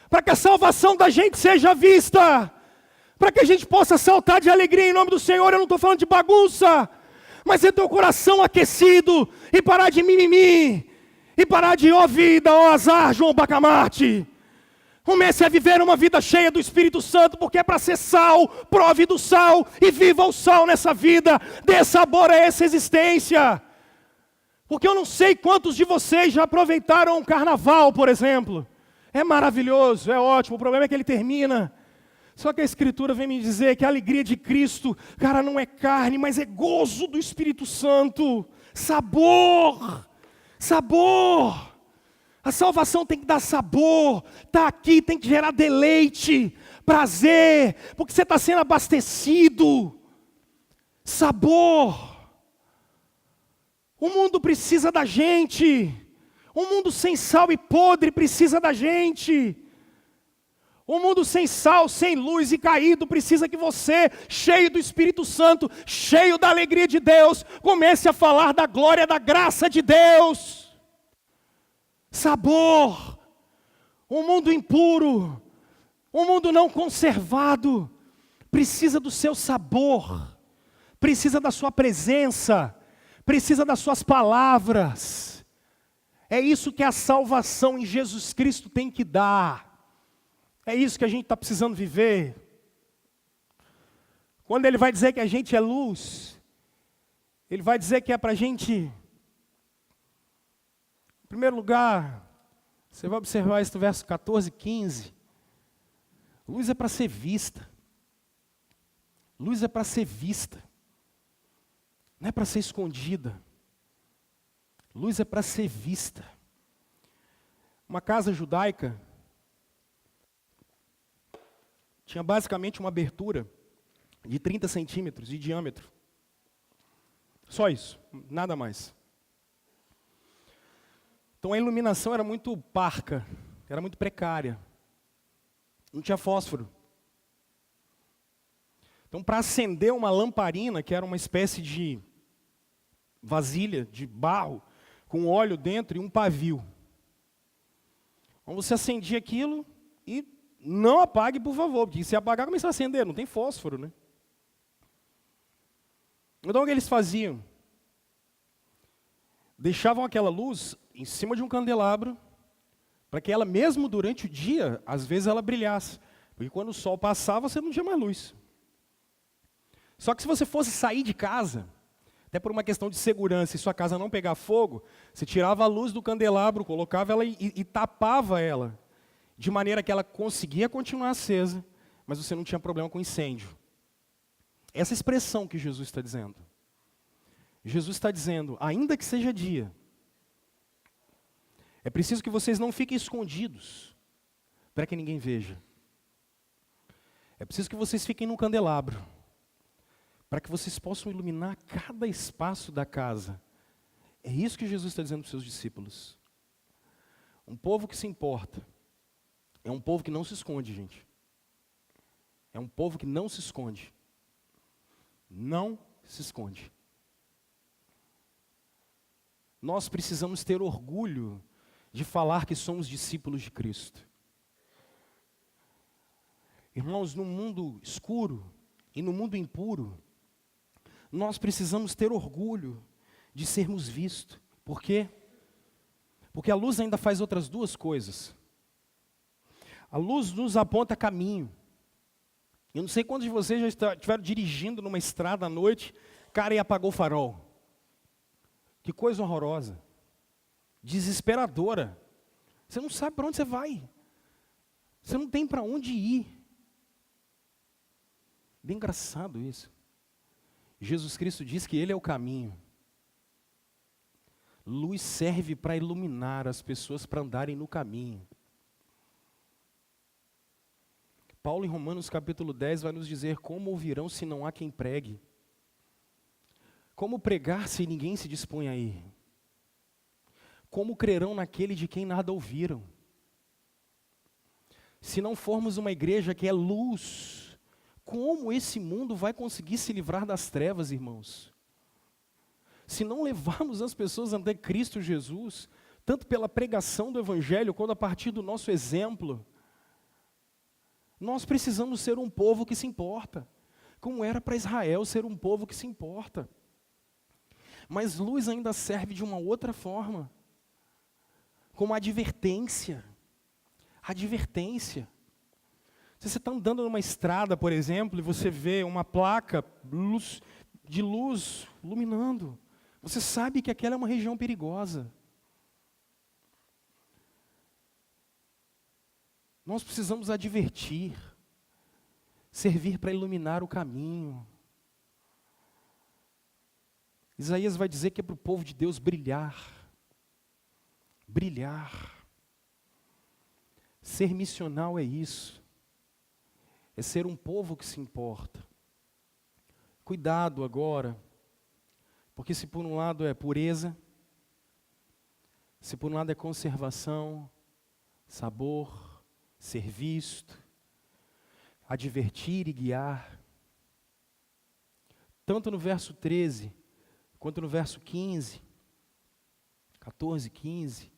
para que a salvação da gente seja vista, para que a gente possa saltar de alegria em nome do Senhor. Eu não estou falando de bagunça, mas é ter o coração aquecido e parar de mimimi, e parar de ó vida, ó azar, João Bacamarte. Comece a viver uma vida cheia do Espírito Santo, porque é para ser sal. Prove do sal e viva o sal nessa vida. Dê sabor a essa existência. Porque eu não sei quantos de vocês já aproveitaram um carnaval, por exemplo. É maravilhoso, é ótimo, o problema é que ele termina. Só que a Escritura vem me dizer que a alegria de Cristo, cara, não é carne, mas é gozo do Espírito Santo. Sabor, sabor. A salvação tem que dar sabor, está aqui, tem que gerar deleite, prazer, porque você está sendo abastecido. Sabor. O mundo precisa da gente. Um mundo sem sal e podre precisa da gente. Um mundo sem sal, sem luz e caído precisa que você, cheio do Espírito Santo, cheio da alegria de Deus, comece a falar da glória, da graça de Deus. Sabor. Um mundo impuro, um mundo não conservado, precisa do seu sabor, precisa da sua presença, precisa das suas palavras. É isso que a salvação em Jesus Cristo tem que dar. É isso que a gente está precisando viver. Quando ele vai dizer que a gente é luz, ele vai dizer que é para a gente, em primeiro lugar, você vai observar isso no verso 14 e 15. Luz é para ser vista. Luz é para ser vista. Não é para ser escondida. Luz é para ser vista. Uma casa judaica tinha basicamente uma abertura de 30 centímetros de diâmetro. Só isso, nada mais. Então a iluminação era muito parca, era muito precária. Não tinha fósforo. Então para acender uma lamparina, que era uma espécie de vasilha de barro, com óleo dentro e um pavio. Então você acendia aquilo e não apague, por favor, porque se apagar começa a acender, não tem fósforo, né? Então o que eles faziam? Deixavam aquela luz em cima de um candelabro, para que ela, mesmo durante o dia, às vezes ela brilhasse. Porque quando o sol passava, você não tinha mais luz. Só que se você fosse sair de casa, até por uma questão de segurança, e sua casa não pegar fogo, você tirava a luz do candelabro, colocava ela e tapava ela, de maneira que ela conseguia continuar acesa, mas você não tinha problema com incêndio. Essa expressão que Jesus está dizendo. Jesus está dizendo, ainda que seja dia, é preciso que vocês não fiquem escondidos, para que ninguém veja. É preciso que vocês fiquem no candelabro, para que vocês possam iluminar cada espaço da casa. É isso que Jesus está dizendo para os seus discípulos. Um povo que se importa, é um povo que não se esconde, gente. É um povo que não se esconde. Não se esconde. Nós precisamos ter orgulho de falar que somos discípulos de Cristo. Irmãos, no mundo escuro e no mundo impuro, nós precisamos ter orgulho de sermos vistos. Por quê? Porque a luz ainda faz outras duas coisas. A luz nos aponta caminho. Eu não sei quantos de vocês já estiveram dirigindo numa estrada à noite, cara, e apagou o farol. Que coisa horrorosa. Desesperadora. Você não sabe para onde você vai. Você não tem para onde ir. Bem engraçado isso. Jesus Cristo diz que Ele é o caminho. Luz serve para iluminar as pessoas para andarem no caminho. Paulo, em Romanos capítulo 10, vai nos dizer como ouvirão se não há quem pregue. Como pregar se ninguém se dispõe a ir? Como crerão naquele de quem nada ouviram? Se não formos uma igreja que é luz, como esse mundo vai conseguir se livrar das trevas, irmãos? Se não levarmos as pessoas até Cristo Jesus, tanto pela pregação do Evangelho, quanto a partir do nosso exemplo. Nós precisamos ser um povo que se importa, como era para Israel ser um povo que se importa. Mas luz ainda serve de uma outra forma, como advertência. Advertência. Se você está andando numa estrada, por exemplo, e você vê uma placa de luz iluminando, você sabe que aquela é uma região perigosa. Nós precisamos advertir, servir para iluminar o caminho. Isaías vai dizer que é para o povo de Deus brilhar. Brilhar. Ser missional é isso. É ser um povo que se importa. Cuidado agora, porque se por um lado é pureza, se por um lado é conservação, sabor, ser visto, advertir e guiar, tanto no verso 13, quanto no verso 15, 14, 15,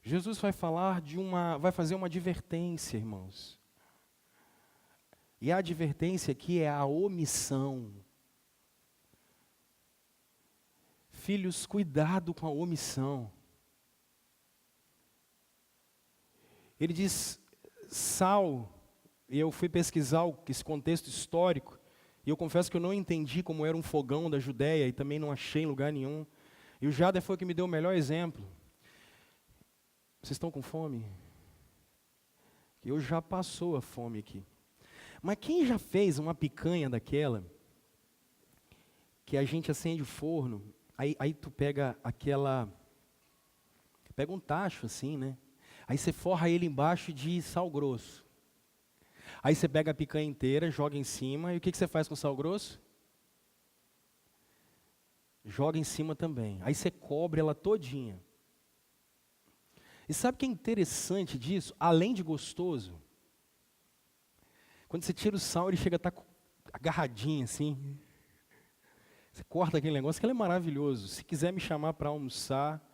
Jesus vai fazer uma advertência, irmãos. E a advertência aqui é a omissão. Filhos, cuidado com a omissão. Ele diz, sal, e eu fui pesquisar esse contexto histórico, e eu confesso que eu não entendi como era um fogão da Judéia, e também não achei em lugar nenhum. E o Jader foi o que me deu o melhor exemplo. Vocês estão com fome? Eu já passou a fome aqui. Mas quem já fez uma picanha daquela, que a gente acende o forno, aí tu pega pega um tacho assim, né? Aí você forra ele embaixo de sal grosso. Aí você pega a picanha inteira, joga em cima, e o que você faz com o sal grosso? Joga em cima também. Aí você cobre ela todinha. E sabe o que é interessante disso? Além de gostoso, quando você tira o sal, ele chega a estar agarradinho assim. Você corta aquele negócio, que ele é maravilhoso. Se quiser me chamar para almoçar,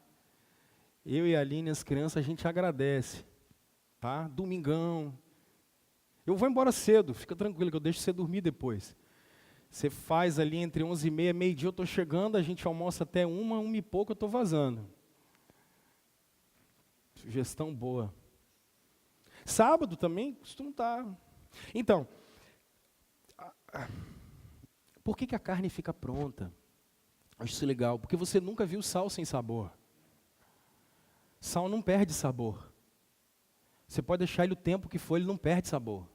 eu e a Aline, as crianças, a gente agradece. Tá? Domingão. Eu vou embora cedo, fica tranquilo que eu deixo você dormir depois. Você faz ali entre 11h30 e meio-dia, eu estou chegando, a gente almoça até 1 e pouco, eu estou vazando. Sugestão boa. Sábado também costuma estar. Então, por que a carne fica pronta? Acho isso legal, porque você nunca viu sal sem sabor. Sal não perde sabor. Você pode deixar ele o tempo que for, ele não perde sabor.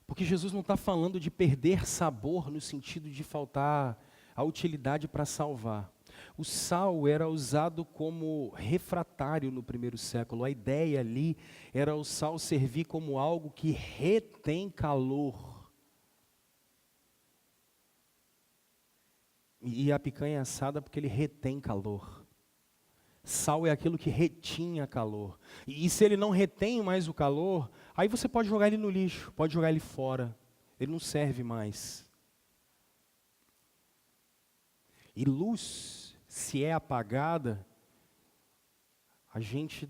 Porque Jesus não está falando de perder sabor no sentido de faltar a utilidade para salvar. O sal era usado como refratário no primeiro século. A ideia ali era o sal servir como algo que retém calor. E a picanha é assada porque ele retém calor. Sal é aquilo que retinha calor. E se ele não retém mais o calor, aí você pode jogar ele no lixo, pode jogar ele fora. Ele não serve mais. E luz, se é apagada, a gente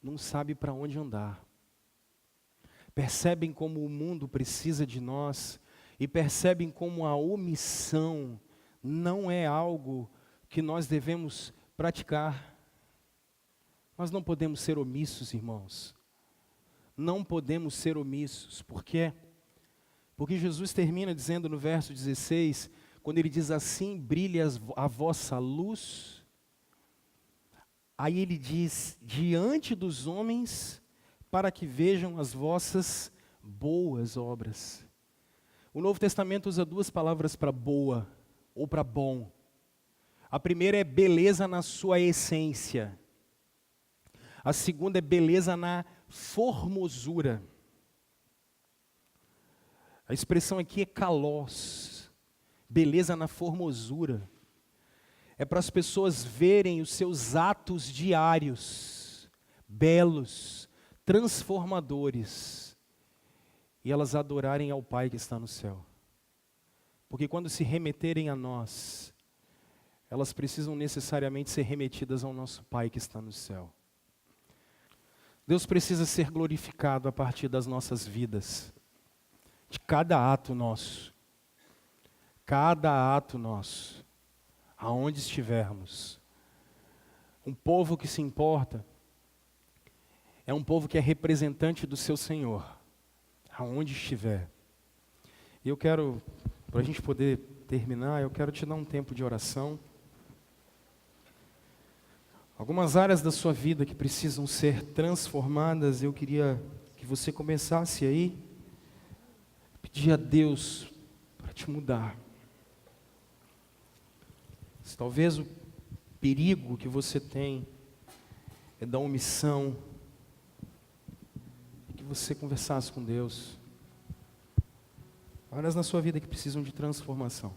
não sabe para onde andar. Percebem como o mundo precisa de nós e percebem como a omissão não é algo que nós devemos praticar. Nós não podemos ser omissos, irmãos. Não podemos ser omissos. Por quê? Porque Jesus termina dizendo no verso 16, quando ele diz assim, brilhe a vossa luz. Aí ele diz, diante dos homens, para que vejam as vossas boas obras. O Novo Testamento usa 2 palavras para boa ou para bom. A primeira é beleza na sua essência. A segunda é beleza na formosura. A expressão aqui é kalós, beleza na formosura. É para as pessoas verem os seus atos diários, belos, transformadores, e elas adorarem ao Pai que está no céu. Porque quando se remeterem a nós, elas precisam necessariamente ser remetidas ao nosso Pai que está no céu. Deus precisa ser glorificado a partir das nossas vidas, de cada ato nosso, aonde estivermos. Um povo que se importa é um povo que é representante do seu Senhor, aonde estiver. E eu quero, para a gente poder terminar, eu quero te dar um tempo de oração. Algumas áreas da sua vida que precisam ser transformadas, eu queria que você começasse aí, pedir a Deus para te mudar. Se talvez o perigo que você tem é da omissão, que você conversasse com Deus. Áreas na sua vida que precisam de transformação.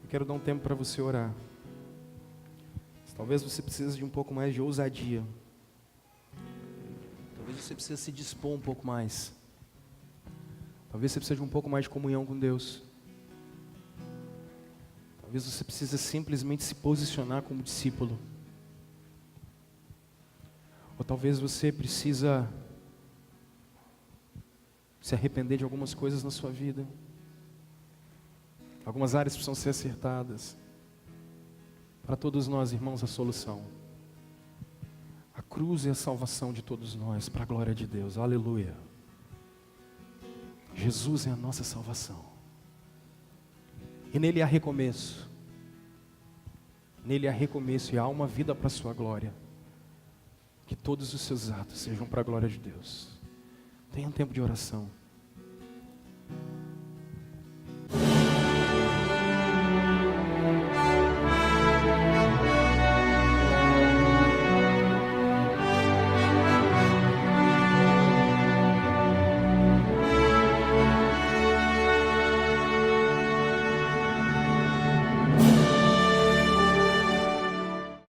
Eu quero dar um tempo para você orar. Talvez você precise de um pouco mais de ousadia. Talvez você precise se dispor um pouco mais. Talvez você precise de um pouco mais de comunhão com Deus. Talvez você precise simplesmente se posicionar como discípulo. Ou talvez você precisa se arrepender de algumas coisas na sua vida. Algumas áreas precisam ser acertadas. Para todos nós, irmãos, a solução. A cruz é a salvação de todos nós, para a glória de Deus. Aleluia. Jesus é a nossa salvação. E nele há recomeço. Nele há recomeço e há uma vida para a sua glória. Que todos os seus atos sejam para a glória de Deus. Tenha um tempo de oração.